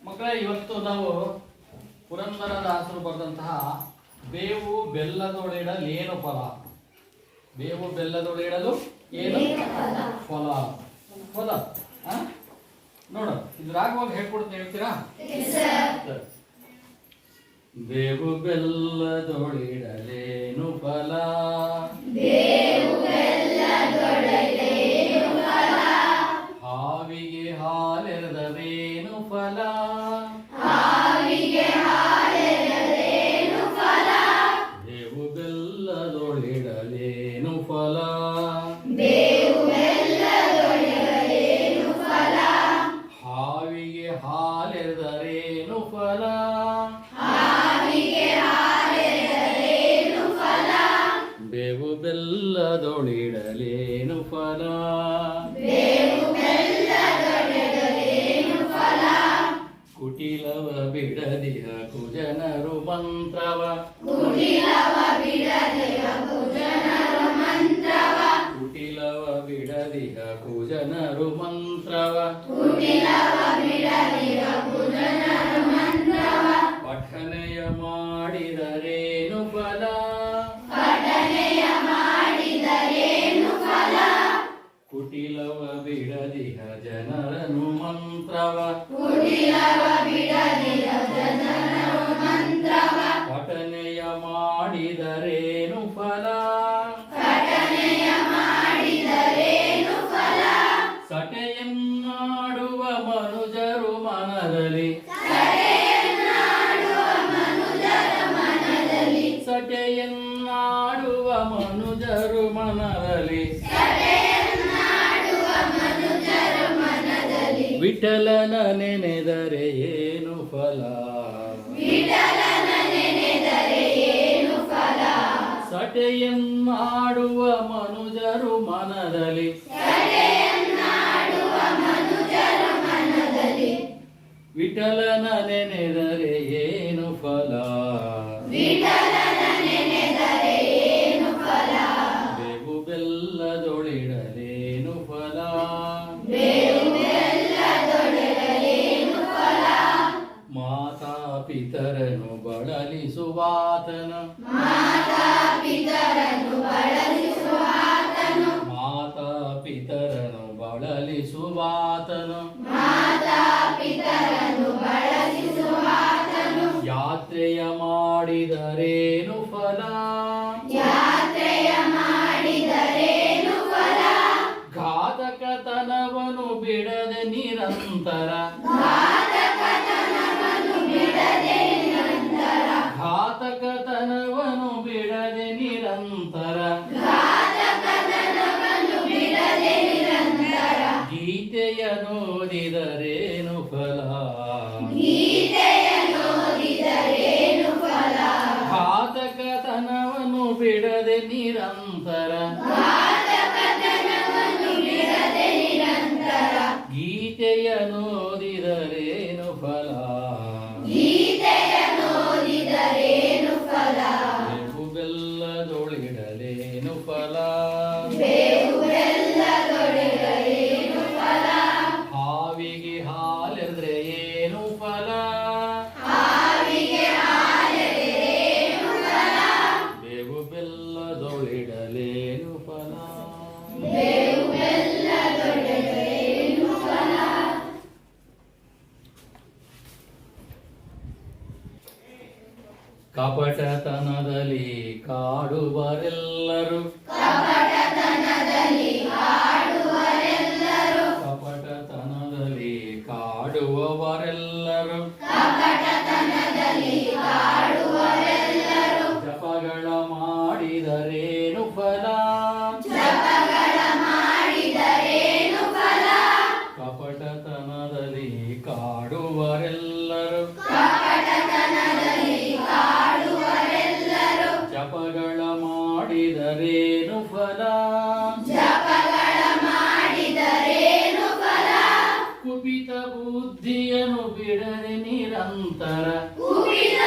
ಮಕ್ಕಳೇ, ಇವತ್ತು ನಾವು ಪುರಂದರದಾಸರು ಬರೆದಂತಹ ಬೇವು ಬೆಲ್ಲದೊಳಿಡಲೇನು ಫಲ. ಬೇವು ಬೆಲ್ಲದೊಳಿಡಲು ಏನು ಫಲ. ಫಲ ನೋಡ, ಇದ್ರಾಗುವಾಗ ಹೇಳ್ಕೊಡ್ತೀನಿ, ಹೇಳ್ತೀರಾ? ಬೇವು ಬೆಲ್ಲದೊಳಿಡಲೇನು ಫಲ, ಹಾವಿಗೆ ಹಾಲೆರೆದರೇನು ಫಲ, ಬೇವು ಬೆಲ್ಲದೊಳಿಡಲೇನು ಫಲ, ಹಾವಿಗೆ ಹಾಲೆರೆದರೇನು ಫಲ, ಬೇವು ಬೆಲ್ಲದೊಳಿಡಲೇನು ಫಲ, ಕುಟಿಲವ ಬಿಡದಿಹ ಕುಜನರು ಮಂತ್ರವ, ಕುಟಿಲವ ಬಿಡದಿಹ ಕುಜನರು ಮಂತ್ರವ, ಪಠನೆಯ ಮಾಡಿದರೇನು ಫಲ, ಕುಟಿಲವ ಬಿಡದಿಹ ಜನರನು ಮಂತ್ರವ, ಪಠನೆಯ ಮಾಡಿದರೇನು ಫಲ, ಸಟೆಯನ್ನಾಡುವ ಮನುಜರು ಮನದಲ್ಲಿ, ಸಟೆಯನ್ನಾಡುವ ಮನುಜರು ಮನದಲ್ಲಿ, ವಿಠಲನ ನೆನೆದರೆ ಏನು ಫಲ, ಸಟೆಯನ್ನಾಡುವ ಮನುಜರು ಮನದಲ್ಲಿ, ವಿಠಲನ ನೆನೆದರೆ ಏನು ಫಲ, ಬೇವು ಬೆಲ್ಲದೊಳಿಡಲೇನು ಫಲ, ಮಾತಾ ಪಿತರನು ಬಳಲಿಸುವಾತನ, ಮಾತಾ ಪಿತರನು ಬಳಲಿಸುವಾತನು, ಯಾತ್ರೆಯ ಮಾಡಿದರೇನು ಫಲ, ಘಾತಕತನವನು ಬಿಡದೆ ನಿರಂತರ, ಘಾತಕತನವನು ಬಿಡದೆ ನಿರಂತರ, ಗೀತೆಯ ನೋದಿದರೇನು ಫಲ, ಘಾತಕತನವನು ಬಿಡದೆ ನಿರಂತರ, ಗೀತೆಯ ನೋದಿದರೇನು ಫಲ, ಬೇವು ಬೆಲ್ಲದೊಳಿಡಲೇನು ಫಲ, ಹಾವಿಗೆ ಹಾಲೆರೆದ್ರೆ ಏನು ಫಲ, ಬೇವು ಬೆಲ್ಲದೊಳಿಡಲೇನು ಫಲ. ಕಪಟತನದಲ್ಲಿ ಕಾಡುವರೆಲ್ಲರೂ, ಕಪಟತನದಲ್ಲಿ ಕಾಡುವವರೆಲ್ಲರೂ, ಜಪಗಳ ಮಾಡಿದರೇನು ಫಲ, ಕಪಟತನದಲ್ಲಿ ಕಾಡುವರೆಲ್ಲರೂ, ಜಪಗಳ ಮಾಡಿದರೇನು ಫಲ, ಕುಪಿತ ಬುದ್ಧಿಯನ್ನು ಬಿಡದೆ ನಿರಂತರ, ಕುಪಿತ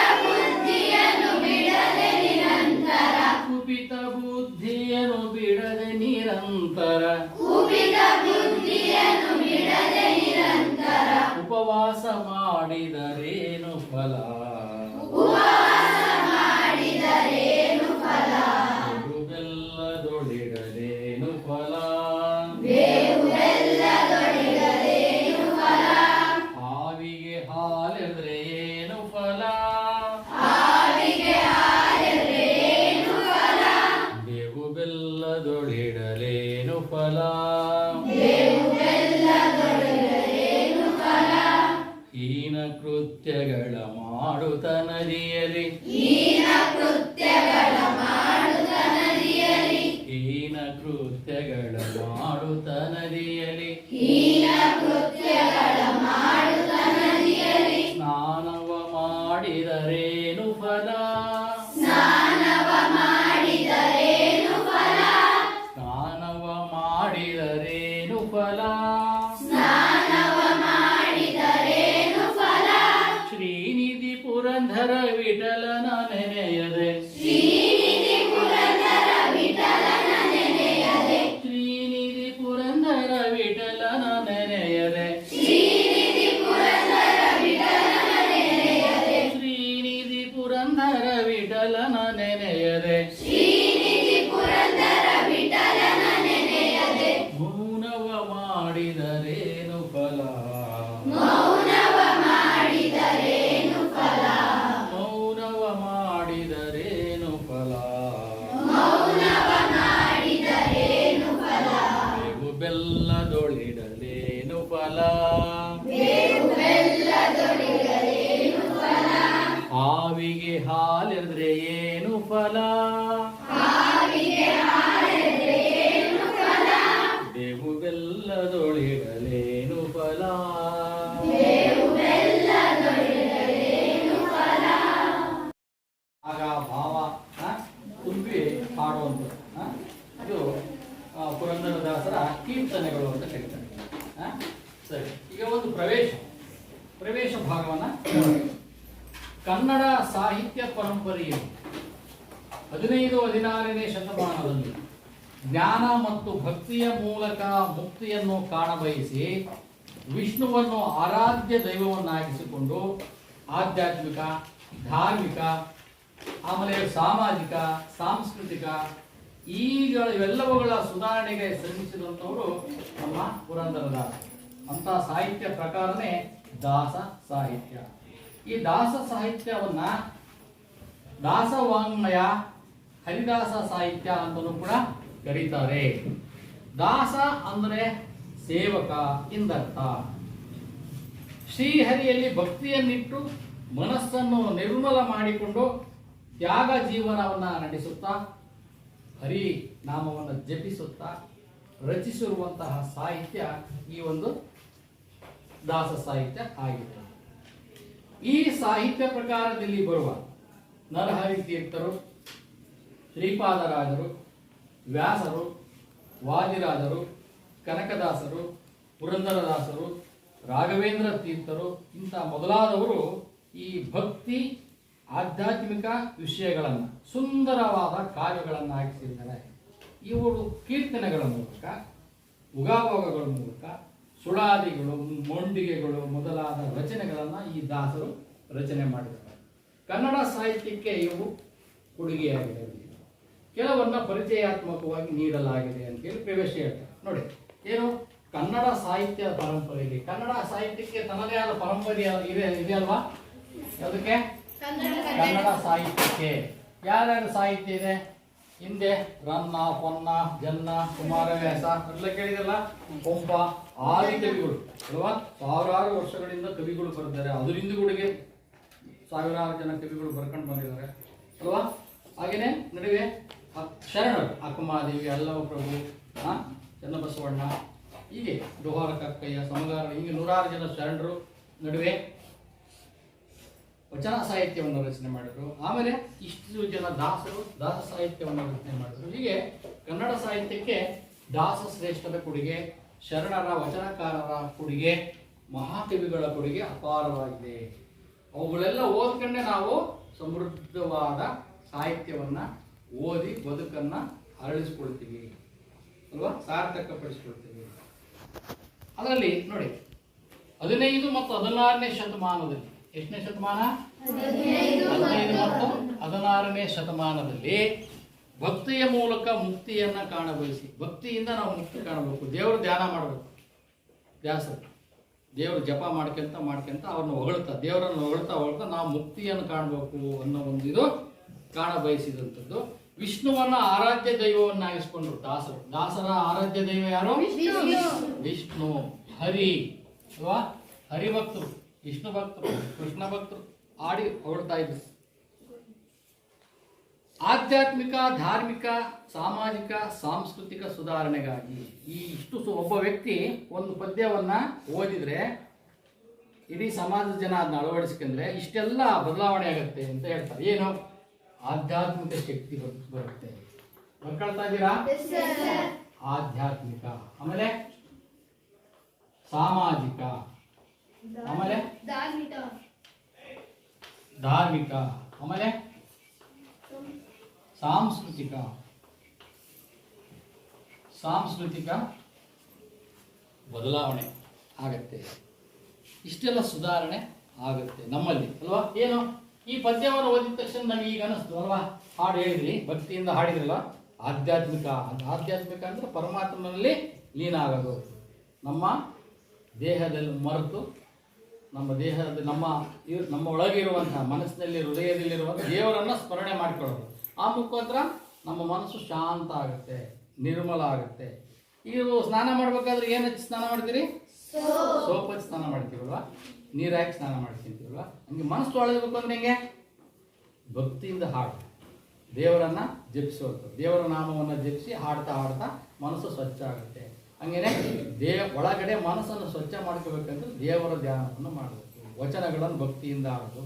ಬುದ್ಧಿಯನ್ನು ಬಿಡದೆ ನಿರಂತರ, ಉಪವಾಸ ಮಾಡಿದರೇನು ಫಲ ಬೇವು ಬೆಲ್ಲದೊಳಿಡಲೇನು ಫಲ ಹಾವಿಗೆ ಹಾಲೆದ್ರೆ ಏನು ಫಲ ಬೇವು ಬೆಲ್ಲದೊಳಿಡಲೇನು ಫಲ ಹೀನ ಕೃತ್ಯಗಳ ಮಾಡುತ್ತ ನದಿಯಲಿ ಹೀನ ಕೃತ್ಯಗಳ ಮಾಡುತ್ತ ನದಿಯಲಿ ಸ್ನಾನವ ಮಾಡಿದರೇನು ಫಲ ಸ್ನಾನವ ಮಾಡಿದರೇನು ಫಲ ಶ್ರೀನಿಧಿ ಪುರಂದರ ವಿಠಲನ ನೆನೆಯದೆ ಶ್ರೀನಿಧಿ ಪುರಂದರ ವಿಠಲನ ನೆನೆಯದೆ ಶ್ರೀನಿಧಿ ಪುರಂದರ ವಿಠಲನ ನೆನೆಯದೆ ಮೌನವ ಮಾಡಿದರೇನು ಫಲ ಮೌನವ ಮಾಡಿದರೇನು ಫಲ ಬೇವು ಬೆಲ್ಲದೊಳಿಡಲೇನು ಫಲ ಹಾವಿಗೆ ಹಾಲೆದ್ರೆ ಏನು ಫಲ ಬೇವು ಬೆಲ್ಲದೊಳಿಡಲೇನು ಫಲ ಆಗ ಭಾವ ತುಂಬಿ ಹಾಡುವಂಥದ್ದು ಇದು ಪುರಂದರದಾಸರ ಕೀರ್ತನೆಗಳು ಅಂತ ಕರೀತಾರೆ. ಸರಿ, ಈಗ ಒಂದು ಪ್ರವೇಶ ಭಾಗವನ್ನ ಕನ್ನಡ ಸಾಹಿತ್ಯ ಪರಂಪರೆಯು 15-16ನೇ ಶತಮಾನದಲ್ಲಿ ಜ್ಞಾನ ಮತ್ತು ಭಕ್ತಿಯ ಮೂಲಕ ಮುಕ್ತಿಯನ್ನು ಕಾಣಬಯಸಿ ವಿಷ್ಣುವನ್ನು ಆರಾಧ್ಯ ದೈವವನ್ನಾಗಿಸಿಕೊಂಡು ಆಧ್ಯಾತ್ಮಿಕ, ಧಾರ್ಮಿಕ, ಆಮೇಲೆ ಸಾಮಾಜಿಕ, ಸಾಂಸ್ಕೃತಿಕ ಇವೆಲ್ಲವುಗಳ ಸುಧಾರಣೆಗೆ ಶ್ರಮಿಸಿದಂಥವರು ನಮ್ಮ ಪುರಂದರದಾಸ. ಅಂತ ಸಾಹಿತ್ಯ ಪ್ರಕಾರನೇ ದಾಸ ಸಾಹಿತ್ಯ. ಈ ದಾಸ ಸಾಹಿತ್ಯವನ್ನ ದಾಸವಾಂಗ್ಮಯ, ಹರಿದಾಸ ಸಾಹಿತ್ಯ ಅಂತಲೂ ಕೂಡ ಕರೀತಾರೆ. ದಾಸ ಅಂದರೆ ಸೇವಕ ಎಂದರ್ಥ. ಶ್ರೀಹರಿಯಲ್ಲಿ ಭಕ್ತಿಯನ್ನಿಟ್ಟು ಮನಸ್ಸನ್ನು ನಿರ್ಮಲ ಮಾಡಿಕೊಂಡು ತ್ಯಾಗ ಜೀವನವನ್ನು ನಡೆಸುತ್ತಾ ಹರಿ ನಾಮವನ್ನು ಜಪಿಸುತ್ತಾ ರಚಿಸಿರುವಂತಹ ಸಾಹಿತ್ಯ ಈ ಒಂದು ದಾಸ ಸಾಹಿತ್ಯ ಆಗಿದೆ. ಈ ಸಾಹಿತ್ಯ ಪ್ರಕಾರದಲ್ಲಿ ಬರುವ ನರಹರಿ ತೀರ್ಥರು, ಶ್ರೀಪಾದರಾಜರು, ವ್ಯಾಸರು, ವಾದಿರಾಜರು, ಕನಕದಾಸರು, ಪುರಂದರದಾಸರು, ರಾಘವೇಂದ್ರ ತೀರ್ಥರು ಇಂಥ ಮೊದಲಾದವರು ಈ ಭಕ್ತಿ ಆಧ್ಯಾತ್ಮಿಕ ವಿಷಯಗಳನ್ನು ಸುಂದರವಾದ ಕಾರ್ಯಗಳನ್ನು ಹಾಕಿಸಿದ್ದಾರೆ. ಇವರು ಕೀರ್ತನೆಗಳ ಮೂಲಕ, ಉಗಾಭೋಗಗಳ ಮೂಲಕ, ಸುಳಾದಿಗಳು, ಮೊಂಡಿಗೆಗಳು ಮೊದಲಾದ ರಚನೆಗಳನ್ನು ಈ ದಾಸರು ರಚನೆ ಮಾಡಿದ್ದಾರೆ. ಕನ್ನಡ ಸಾಹಿತ್ಯಕ್ಕೆ ಇವು ಕೊಡುಗೆಯಾಗಿದೆ. ಕೆಲವನ್ನ ಪರಿಚಯಾತ್ಮಕವಾಗಿ ನೀಡಲಾಗಿದೆ ಅಂತೇಳಿ ಪ್ರವೇಶ ಹೇಳ್ತಾರೆ. ನೋಡಿ, ಏನು ಕನ್ನಡ ಸಾಹಿತ್ಯ ಪರಂಪರೆಯಲ್ಲಿ ಕನ್ನಡ ಸಾಹಿತ್ಯಕ್ಕೆ ತನ್ನದೇ ಆದ ಪರಂಪರೆ ಇದೆ ಅಲ್ವಾ? ಯಾವುದಕ್ಕೆ? ಕನ್ನಡ ಸಾಹಿತ್ಯಕ್ಕೆ ಯಾರ್ಯಾರು ಸಾಹಿತ್ಯ ಇದೆ? ಹಿಂದೆ ರನ್ನ, ಪೊನ್ನ, ಜನ್ನ, ಕುಮಾರವ್ಯಾಸ ಎಲ್ಲ ಕೇಳಿದಲ್ಲ, ಪಂಪ ಆದಿ ಕವಿಗಳು ಅಲ್ವಾ? ಸಾವಿರಾರು ವರ್ಷಗಳಿಂದ ಕವಿಗಳು ಬರೆದಿದ್ದಾರೆ. ಅದರಿಂದ ಕೂಡಿಗೆ ಸಾವಿರಾರು ಜನ ಕವಿಗಳು ಬರ್ಕೊಂಡು ಬಂದಿದ್ದಾರೆ ಅಲ್ವಾ? ಹಾಗೇನೆ ನಡುವೆ ಶರಣರು ಅಕ್ಕಮಹಾದೇವಿ, ಅಲ್ಲವ ಪ್ರಭು, ಚನ್ನಬಸವಣ್ಣ, ಹೀಗೆ ಡೋಹಾರ ಕಕ್ಕಯ್ಯ, ಸಮಗಾರ, ಹೀಗೆ ನೂರಾರು ಜನ ಶರಣರು ನಡುವೆ ವಚನ ಸಾಹಿತ್ಯವನ್ನು ರಚನೆ ಮಾಡಿದರು. ಆಮೇಲೆ ಇಷ್ಟು ಜನ ದಾಸರು ದಾಸ ಸಾಹಿತ್ಯವನ್ನು ರಚನೆ ಮಾಡಿದರು. ಹೀಗೆ ಕನ್ನಡ ಸಾಹಿತ್ಯಕ್ಕೆ ದಾಸ ಶ್ರೇಷ್ಠರ ಕೊಡುಗೆ, ಶರಣರ ವಚನಕಾರರ ಕೊಡುಗೆ, ಮಹಾಕವಿಗಳ ಕೊಡುಗೆ ಅಪಾರವಾಗಿದೆ. ಅವುಗಳೆಲ್ಲ ಓದ್ಕೊಂಡೆ ನಾವು ಸಮೃದ್ಧವಾದ ಸಾಹಿತ್ಯವನ್ನ ಓದಿ ಬದುಕನ್ನ ಅರಳಿಸ್ಕೊಳ್ತೀವಿ ಅಲ್ವಾ? ಸಾರ್ಥಕಪಡಿಸ್ಕೊಳ್ತೀವಿ. ಅದರಲ್ಲಿ ನೋಡಿ, 15 ಮತ್ತು 16ನೇ ಶತಮಾನದಲ್ಲಿ, ಎಷ್ಟನೇ ಶತಮಾನ? 15 ಮತ್ತು 16ನೇ ಶತಮಾನದಲ್ಲಿ ಭಕ್ತಿಯ ಮೂಲಕ ಮುಕ್ತಿಯನ್ನ ಕಾಣಬಯಸಿ, ಭಕ್ತಿಯಿಂದ ನಾವು ಮುಕ್ತಿ ಕಾಣಬೇಕು, ದೇವರು ಧ್ಯಾನ ಮಾಡಬೇಕು, ದೇವರು ಜಪ ಮಾಡ್ಕೊಂತ ಅವ್ರನ್ನ ಹೊಗಳ್ತಾ, ದೇವರನ್ನು ಹೊಗಳ್ತಾ ನಾವು ಮುಕ್ತಿಯನ್ನು ಕಾಣಬೇಕು ಅನ್ನೋ ಒಂದು ಇದು ಕಾಣಬಯಸಿದಂಥದ್ದು. ವಿಷ್ಣುವನ್ನ ಆರಾಧ್ಯ ದೈವವನ್ನಾಗಿಸ್ಕೊಂಡ್ರು ದಾಸರ ಆರಾಧ್ಯ ದೈವ ಯಾರು? ವಿಷ್ಣು. ಹರಿ ಅಲ್ವಾ? ಹರಿಭಕ್ತರು, ವಿಷ್ಣು ಭಕ್ತರು, ಕೃಷ್ಣ ಭಕ್ತರು ಆಡಿ ಹೊಗಳ್ತಾ ಇದ್ರು. ಆಧ್ಯಾತ್ಮಿಕ, ಧಾರ್ಮಿಕ, ಸಾಮಾಜಿಕ, ಸಾಂಸ್ಕೃತಿಕ ಸುಧಾರಣೆಗಾಗಿ ಒಬ್ಬ ವ್ಯಕ್ತಿ ಒಂದು ಪದ್ಯವನ್ನ ಓದಿದ್ರೆ ಇಡೀ ಸಮಾಜದ ಜನ ಅದನ್ನ ಅಳವಡಿಸ್ಕೊಂಡ್ರೆ ಇಷ್ಟೆಲ್ಲ ಬದಲಾವಣೆ ಆಗುತ್ತೆ ಅಂತ ಹೇಳ್ತಾರೆ. ಏನು? ಆಧ್ಯಾತ್ಮಿಕ ಶಕ್ತಿ ಬರುತ್ತೆ. ಬರ್ಕೊಳ್ತಾ ಇದ್ದೀರಾ? ಆಧ್ಯಾತ್ಮಿಕ, ಆಮೇಲೆ ಸಾಮಾಜಿಕ, ಆಮೇಲೆ ಧಾರ್ಮಿಕ, ಆಮೇಲೆ ಸಾಂಸ್ಕೃತಿಕ ಬದಲಾವಣೆ ಆಗತ್ತೆ. ಇಷ್ಟೆಲ್ಲ ಸುಧಾರಣೆ ಆಗುತ್ತೆ ನಮ್ಮಲ್ಲಿ ಅಲ್ವಾ? ಏನು ಈ ಪದ್ಯವನ್ನು ಓದಿದ ತಕ್ಷಣ ನಮಗೆ ಈಗ ಅನಿಸ್ತು ಅಲ್ವಾ? ಹಾಡು ಹೇಳಿದ್ರಿ, ಭಕ್ತಿಯಿಂದ ಹಾಡಿದ್ರಲ್ಲ. ಆಧ್ಯಾತ್ಮಿಕ ಅಂದ್ರೆ ಪರಮಾತ್ಮನಲ್ಲಿ ಲೀನ ಆಗೋದು, ನಮ್ಮ ದೇಹದಲ್ಲಿ ಮರೆತು ನಮ್ಮ ಒಳಗಿರುವಂತಹ ಮನಸ್ಸಿನಲ್ಲಿ, ಹೃದಯದಲ್ಲಿರುವಂಥ ದೇವರನ್ನ ಸ್ಮರಣೆ ಮಾಡಿಕೊಳ್ಳೋದು. ಆ ಮುಖಾಂತರ ನಮ್ಮ ಮನಸ್ಸು ಶಾಂತ ಆಗುತ್ತೆ, ನಿರ್ಮಲ ಆಗುತ್ತೆ. ಈಗ ಸ್ನಾನ ಮಾಡ್ಬೇಕಾದ್ರೆ ಏನು ಹಚ್ಚಿ ಸ್ನಾನ ಮಾಡ್ತೀರಿ? ಸೋಪ್ ಹಚ್ಚಿ ಸ್ನಾನ ಮಾಡ್ತೀವಲ್ವಾ? ನೀರು ಹಾಕಿ ಸ್ನಾನ ಮಾಡ್ಕೊಂತೀವಲ್ವಾ? ಹಂಗೆ ಮನಸ್ಸು ಒಳಗಬೇಕು ಅಂದ್ರೆ ಹೆಂಗೆ? ಭಕ್ತಿಯಿಂದ ಹಾಡು, ದೇವರನ್ನ ಜಪಿಸೋದು, ದೇವರ ನಾಮವನ್ನು ಜಪಿಸಿ ಹಾಡ್ತಾ ಮನಸ್ಸು ಸ್ವಚ್ಛ ಆಗುತ್ತೆ. ಹಂಗೇನೆ ಒಳಗಡೆ ಮನಸ್ಸನ್ನು ಸ್ವಚ್ಛ ಮಾಡ್ಕೋಬೇಕಂದ್ರೆ ದೇವರ ಧ್ಯಾನವನ್ನು ಮಾಡಬೇಕು, ವಚನಗಳನ್ನು ಭಕ್ತಿಯಿಂದ ಹಾಡೋದು,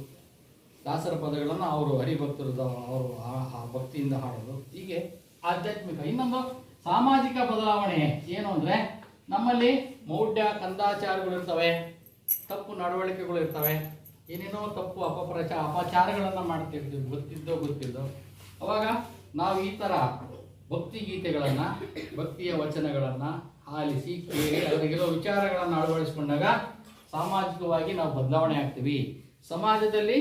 ದಾಸರ ಪದಗಳನ್ನು ಅವರು ಹರಿಭಕ್ತರು ಅವರು ಭಕ್ತಿಯಿಂದ ಹಾಡೋದು. ಹೀಗೆ ಆಧ್ಯಾತ್ಮಿಕ. ಇನ್ನೊಂದು ಸಾಮಾಜಿಕ ಬದಲಾವಣೆ ಏನು ಅಂದರೆ, ನಮ್ಮಲ್ಲಿ ಮೌಢ್ಯ ಕಂದಾಚಾರಗಳು ಇರ್ತವೆ, ತಪ್ಪು ನಡವಳಿಕೆಗಳು ಇರ್ತವೆ, ಏನೇನೋ ತಪ್ಪು ಅಪಚಾರಗಳನ್ನು ಮಾಡ್ತಿರ್ತೀವಿ, ಗೊತ್ತಿದ್ದೋ. ಅವಾಗ ನಾವು ಈ ಥರ ಭಕ್ತಿ ಗೀತೆಗಳನ್ನು, ಭಕ್ತಿಯ ವಚನಗಳನ್ನು ಆಲಿಸಿ ಕೇಳಿ ಅವರಿಗಿರೋ ವಿಚಾರಗಳನ್ನು ಅಳವಡಿಸ್ಕೊಂಡಾಗ ಸಾಮಾಜಿಕವಾಗಿ ನಾವು ಬದಲಾವಣೆ ಆಗ್ತೀವಿ. ಸಮಾಜದಲ್ಲಿ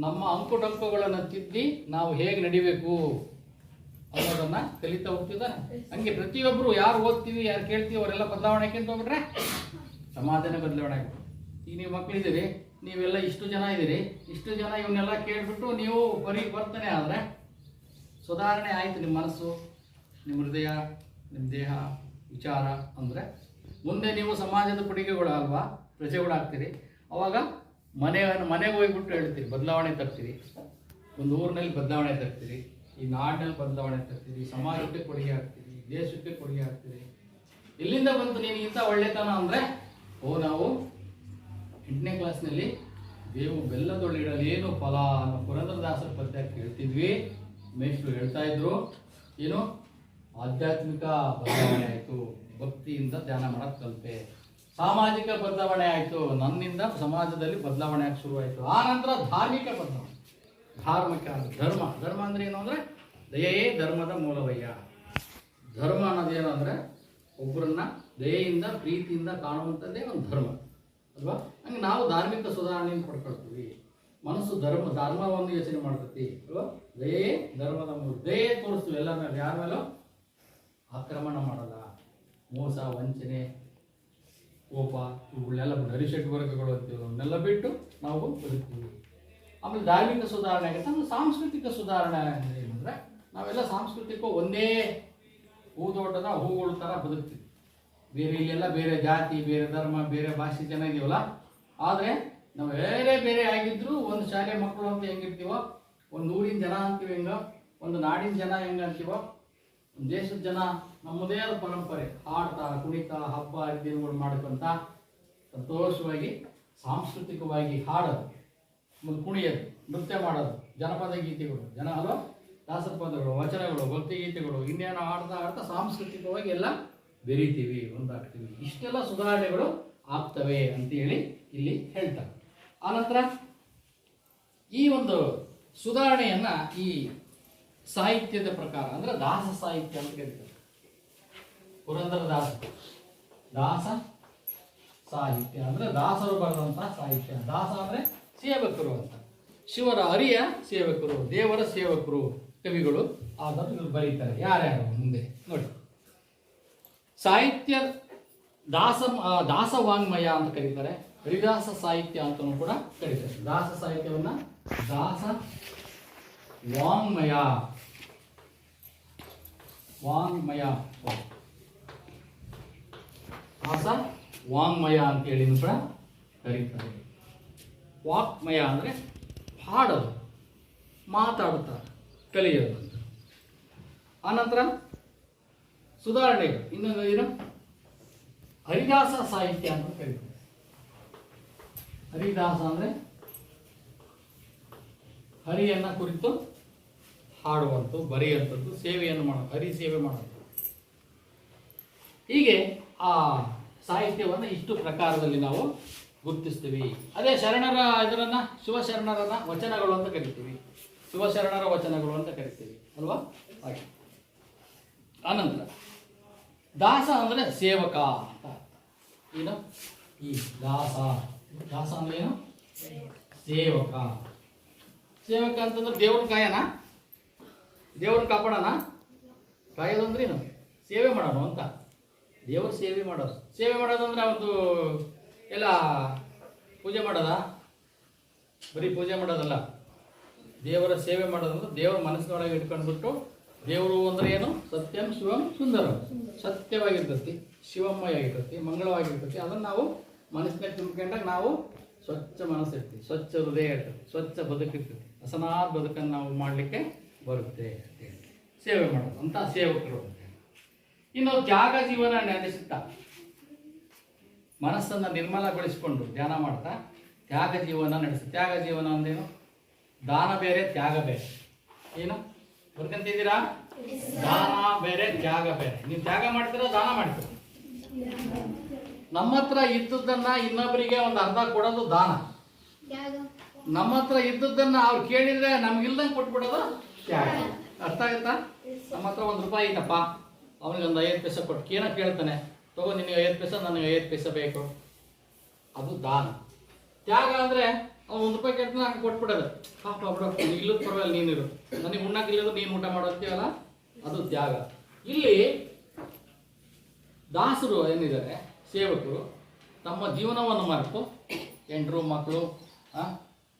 ನಮ್ಮ ಅಂಕುಡಂಕುಗಳನ್ನು ತಿದ್ದಿ ನಾವು ಹೇಗೆ ನಡಿಬೇಕು ಅನ್ನೋದನ್ನ ಕಲಿತಾ ಹೋಗ್ತಿದ್ದಾನೆ. ಹಂಗೆ ಪ್ರತಿಯೊಬ್ಬರು ಯಾರು ಓದ್ತೀವಿ, ಯಾರು ಕೇಳ್ತೀವಿ ಅವರೆಲ್ಲ ಬದಲಾವಣೆ ಹಾಕ್ಯಂತ ಹೋಗ್ಬಿಟ್ರೆ ಸಮಾಜನೇ ಬದಲಾವಣೆ ಆಗ್ತದೆ. ಈಗ ನೀವು ಮಕ್ಕಳಿದ್ದೀರಿ, ನೀವೆಲ್ಲ ಇಷ್ಟು ಜನ ಇದ್ದೀರಿ, ಇಷ್ಟು ಜನ ಇವನ್ನೆಲ್ಲ ಕೇಳಿಬಿಟ್ಟು ನೀವು ಬರ್ತಾನೆ ಆದರೆ ಸುಧಾರಣೆ ಆಯಿತು. ನಿಮ್ಮ ಮನಸ್ಸು, ನಿಮ್ಮ ಹೃದಯ, ನಿಮ್ಮ ದೇಹ, ವಿಚಾರ ಅಂದರೆ ಮುಂದೆ ನೀವು ಸಮಾಜದ ಕೊಡುಗೆಗಳು ಅಲ್ವಾ, ಪ್ರಜೆಗಳಾಗ್ತೀರಿ. ಅವಾಗ ಮನೆಗೆ ಹೋಗ್ಬಿಟ್ಟು ಹೇಳ್ತೀರಿ, ಬದಲಾವಣೆ ತರ್ತೀರಿ, ಒಂದು ಊರಿನಲ್ಲಿ ಬದಲಾವಣೆ ತರ್ತೀರಿ, ಈ ನಾಡಿನಲ್ಲಿ ಬದಲಾವಣೆ ತರ್ತೀರಿ, ಸಮಾಜಕ್ಕೆ ಕೊಡುಗೆ ಆಗ್ತೀರಿ, ದೇಶಕ್ಕೆ ಕೊಡುಗೆ ಆಗ್ತೀರಿ. ಎಲ್ಲಿಂದ ಬಂತು ನೀನು ಇಂಥ ಒಳ್ಳೆತನ ಅಂದರೆ, ನಾವು 8ನೇ ಕ್ಲಾಸ್ನಲ್ಲಿ ಬೆಲ್ಲದೊಳ್ಳಿಡಲು ಏನು ಫಲ ಅನ್ನೋ ಪುರಂದರದಾಸರ ಪದ್ಯ ಕೇಳ್ತಿದ್ವಿ. ಮೇಷ್ಟ್ರು ಹೇಳ್ತಾ ಇದ್ರು, ಏನು ಆಧ್ಯಾತ್ಮಿಕ ಬದಲಾವಣೆ ಆಯಿತು, ಭಕ್ತಿಯಿಂದ ಧ್ಯಾನ ಮಾಡೋದು ಕಲಿತೆ. ಸಾಮಾಜಿಕ ಬದಲಾವಣೆ ಆಯಿತು, ನನ್ನಿಂದ ಸಮಾಜದಲ್ಲಿ ಬದಲಾವಣೆ ಆಗಿ ಶುರುವಾಯಿತು. ಆ ನಂತರ ಧಾರ್ಮಿಕ ಬದಲಾವಣೆ. ಧರ್ಮ ಅಂದರೆ ಏನು ಅಂದರೆ, ದಯೆಯೇ ಧರ್ಮದ ಮೂಲವಯ್ಯ. ಧರ್ಮ ಅನ್ನೋದೇನು ಅಂದರೆ ಒಬ್ಬರನ್ನ ದಯೆಯಿಂದ, ಪ್ರೀತಿಯಿಂದ ಕಾಣುವಂಥದ್ದೇ ಒಂದು ಧರ್ಮ ಅಲ್ವಾ? ಹಂಗೆ ನಾವು ಧಾರ್ಮಿಕ ಸುಧಾರಣೆಯನ್ನು ಪಡ್ಕೊಳ್ತೀವಿ. ಮನಸ್ಸು ಧರ್ಮವನ್ನು ಯೋಚನೆ ಮಾಡ್ತೈತಿ ಅಲ್ವಾ? ದಯೆಯೇ ಧರ್ಮದ ಮೂಲ. ದಯೆ ತೋರಿಸ್ತೀವಿ ಎಲ್ಲರ ಮೇಲೆ, ಯಾರ ಮೇಲೂ ಆಕ್ರಮಣ ಮಾಡಲ್ಲ, ಮೋಸ, ವಂಚನೆ, ಕೋಪ ಇವುಗಳನ್ನೆಲ್ಲ ಹರಿಷಡ್ ವರ್ಗಗಳು ಅಂತೀವಿ, ಅವನ್ನೆಲ್ಲ ಬಿಟ್ಟು ನಾವು ಬದುಕ್ತೀವಿ. ಆಮೇಲೆ ಧಾರ್ಮಿಕ ಸುಧಾರಣೆ ಆಗುತ್ತೆ. ಆಮೇಲೆ ಸಾಂಸ್ಕೃತಿಕ ಸುಧಾರಣೆ ಏನಂದರೆ, ನಾವೆಲ್ಲ ಸಾಂಸ್ಕೃತಿಕ ಒಂದೇ ಹೂದೋಟದ ಹೂಗಳ ಥರ ಬದುಕ್ತೀವಿ. ಇಲ್ಲೆಲ್ಲ ಬೇರೆ ಜಾತಿ, ಬೇರೆ ಧರ್ಮ, ಬೇರೆ ಭಾಷೆ ಜನ ಇದೀವಲ್ಲ. ಆದರೆ ನಾವು ಬೇರೆ ಆಗಿದ್ರು ಒಂದು ಶಾಲೆ ಮಕ್ಕಳು ಅಂತ ಹೆಂಗಿರ್ತೀವೋ, ಒಂದು ಊರಿನ ಜನ ಅಂತೀವಿ ಹೆಂಗೋ, ಒಂದು ನಾಡಿನ ಜನ ಹೆಂಗೆ ಅಂತೀವೋ, ಒಂದು ದೇಶದ ಜನ ನಮ್ಮದೇ ಆದ ಪರಂಪರೆ, ಹಾಡ್ತಾ, ಕುಣಿತಾ, ಹಬ್ಬ ಹರಿದಿನಗಳು ಮಾಡ್ಕೊಂತ ಸಂತೋಷವಾಗಿ ಸಾಂಸ್ಕೃತಿಕವಾಗಿ ಹಾಡೋದು, ಕುಣಿಯೋದು, ನೃತ್ಯ ಮಾಡೋದು, ಜನಪದ ಗೀತೆಗಳು, ದಾಸರ ಪದಗಳು, ವಚನಗಳು, ಭಕ್ತಿ ಗೀತೆಗಳು, ಇನ್ನೇನೋ ಆಡ್ತಾ ಸಾಂಸ್ಕೃತಿಕವಾಗಿ ಎಲ್ಲ ಬೆರೀತೀವಿ, ಒಂದಾಗ್ತೀವಿ. ಇಷ್ಟೆಲ್ಲ ಸುಧಾರಣೆಗಳು ಆಗ್ತವೆ ಅಂತೇಳಿ ಇಲ್ಲಿ ಹೇಳ್ತಾರೆ. ಆನಂತರ ಈ ಒಂದು ಸುಧಾರಣೆಯನ್ನ ಈ ಸಾಹಿತ್ಯದ ಪ್ರಕಾರ ಅಂದ್ರೆ ದಾಸ ಸಾಹಿತ್ಯ ಅಂತ ಕರೀತಾರೆ. ಪುರಂದರ ದಾಸ ಸಾಹಿತ್ಯ ಅಂದರೆ ದಾಸರು ಬರೆದಂತಹ ಸಾಹಿತ್ಯ. ದಾಸ ಅಂದರೆ ಸೇವಕರು ಅಂತ. ಶಿವರ ಹರಿಯ ಸೇವಕರು, ದೇವರ ಸೇವಕರು ಕವಿಗಳು ಆದರೂ ಇವರು ಬರೀತಾರೆ. ಯಾರ್ಯಾರು ಮುಂದೆ ನೋಡಿ. ಸಾಹಿತ್ಯ ದಾಸ ವಾಂಗ್ಮಯ ಅಂತ ಕರೀತಾರೆ. ಹರಿದಾಸ ಸಾಹಿತ್ಯ ಅಂತಲೂ ಕೂಡ ಕರೀತಾರೆ. ದಾಸ ಸಾಹಿತ್ಯವನ್ನು ದಾಸ ವಾಂಗ್ಮಯ ದಾಸ ವಾಂಗ್ಮಯ ಅಂತೇಳಿ ಕೂಡ ಕರೀತಾರೆ. ವಾಕ್ಮಯ ಅಂದರೆ ಹಾಡೋದು, ಮಾತಾಡುತ್ತಾರೆ, ಕಲಿಯೋದು ಅಂತ. ಆನಂತರ ಸುಧಾರಣೆಗಳು, ಇನ್ನೊಂದು ಏನು ಹರಿದಾಸ ಸಾಹಿತ್ಯ ಅಂತ ಕರೀತಾರೆ. ಹರಿದಾಸ ಅಂದರೆ ಹರಿಯನ್ನ ಕುರಿತು ಹಾಡುವಂಥದ್ದು, ಬರೆಯುವಂಥದ್ದು, ಸೇವೆಯನ್ನು ಮಾಡೋದು, ಹರಿ ಸೇವೆ ಮಾಡೋದು. ಹೀಗೆ ಆ ಸಾಹಿತ್ಯವನ್ನು ಇಷ್ಟು ಪ್ರಕಾರದಲ್ಲಿ ನಾವು ಗುರುತಿಸ್ತೀವಿ. ಅದೇ ಶರಣರ ಇದರನ್ನ ಶಿವಶರಣರನ್ನ ವಚನಗಳು ಅಂತ ಕರಿತೀವಿ. ಶಿವಶರಣರ ವಚನಗಳು ಅಂತ ಕರಿತೀವಿ ಅಲ್ವಾ? ಹಾಗೆ. ಆನಂತರ ದಾಸ ಅಂದರೆ ಸೇವಕ ಅಂತ. ಏನು ಈ ದಾಸ ಅಂದ್ರೆ ಏನು? ಸೇವಕ. ಸೇವಕ ಅಂತಂದ್ರೆ ದೇವ್ರ ಕಾಯನ, ದೇವ್ರನ್ನ ಕಾಪಾಡೋಣ. ಕಾಯೋದು ಅಂದ್ರೆ ಏನು? ಸೇವೆ ಮಾಡೋಣ ಅಂತ. ದೇವ್ರ ಸೇವೆ ಮಾಡೋದು. ಸೇವೆ ಮಾಡೋದು ಅಂದ್ರೆ ಅವತ್ತು ಎಲ್ಲ ಪೂಜೆ ಮಾಡೋದಾ? ಬರೀ ಪೂಜೆ ಮಾಡೋದಲ್ಲ. ದೇವರ ಸೇವೆ ಮಾಡೋದಂದ್ರೆ ದೇವರ ಮನಸ್ಸಿನೊಳಗೆ ಇಟ್ಕೊಂಡ್ಬಿಟ್ಟು, ದೇವರು ಅಂದ್ರೆ ಏನು? ಸತ್ಯಂ ಶಿವಂ ಸುಂದರಂ. ಸತ್ಯವಾಗಿರ್ತತಿ, ಶಿವಮಯ ಆಗಿರ್ತತಿ, ಮಂಗಳವಾಗಿರ್ತತಿ. ಅದನ್ನು ನಾವು ಮನಸ್ಸಿನಾಗ ತುಂಬಿಕೊಂಡಾಗ ನಾವು ಸ್ವಚ್ಛ ಮನಸ್ಸಿರ್ತೀವಿ, ಸ್ವಚ್ಛ ಹೃದಯ ಇರ್ತದೆ, ಸ್ವಚ್ಛ ಬದುಕಿರ್ತೀವಿ. ಅಸನಾದ ಬದುಕನ್ನು ನಾವು ಮಾಡಲಿಕ್ಕೆ ಬರುತ್ತೆ ಅಂತೇಳಿ ಸೇವೆ ಮಾಡೋದು ಅಂತ ಸೇವಕರು ಅಂತ. ಇನ್ನು ತ್ಯಾಗ ಜೀವನ ನಡೆಸುತ್ತಾ ಮನಸ್ಸನ್ನು ನಿರ್ಮಲಗೊಳಿಸಿಕೊಂಡು ಧ್ಯಾನ ಮಾಡ್ತಾ ತ್ಯಾಗ ಜೀವನ ನಡೆಸುತ್ತೆ. ತ್ಯಾಗ ಜೀವನ ಅಂದೇನು? ದಾನ ಬೇರೆ, ತ್ಯಾಗ ಬೇರೆ. ಏನು ಬರ್ಕಂತಿದ್ದೀರಾ? ದಾನ ಬೇರೆ, ತ್ಯಾಗ ಬೇರೆ. ನೀವು ತ್ಯಾಗ ಮಾಡ್ತೀರಾ, ದಾನ ಮಾಡ್ತೀರ. ನಮ್ಮ ಹತ್ರ ಇದ್ದದ್ದನ್ನ ಇನ್ನೊಬ್ಬರಿಗೆ ಒಂದು ಅರ್ಧ ಕೊಡೋದು ದಾನ. ನಮ್ಮ ಹತ್ರ ಇದ್ದದ್ದನ್ನ ಅವ್ರು ಕೇಳಿದ್ರೆ ನಮ್ಗಿಲ್ದಂಗೆ ಕೊಟ್ಬಿಡೋದು ತ್ಯಾಗ. ಅರ್ಥ ಆಗುತ್ತಾ? ನಮ್ಮ ಹತ್ರ ₹1 ಐತಪ್ಪ, ಅವನಿಗೆ ಒಂದು 5 ಪೈಸೆ ಕೊಟ್ಟು ಏನೋ ಕೇಳ್ತಾನೆ, ತಗೋ ನಿನಗೆ 5 ಪೈಸೆ, ನನಗೆ 5 ಪೈಸೆ ಬೇಕು, ಅದು ದಾನ. ತ್ಯಾಗ ಅಂದರೆ ಅವ್ನು ₹1 ಕೇಳ್ತಾನೆ, ಹಂಗೆ ಕೊಟ್ಬಿಡೋದು. ಪಾಪ ಬಿಡೋ, ಇಲ್ಲದ ಪರವಾಗಿಲ್ಲ, ನೀನಿರು, ನನಗೆ ಉಣ್ಣಕ್ಕಿಲ್ಲದು ನೀನು ಊಟ ಮಾಡೋತ್ತೀವಲ್ಲ, ಅದು ತ್ಯಾಗ. ಇಲ್ಲಿ ದಾಸರು ಏನಿದ್ದಾರೆ, ಸೇವಕರು, ತಮ್ಮ ಜೀವನವನ್ನು ಮರೆತು ಹೆಂಡರು ಮಕ್ಕಳು,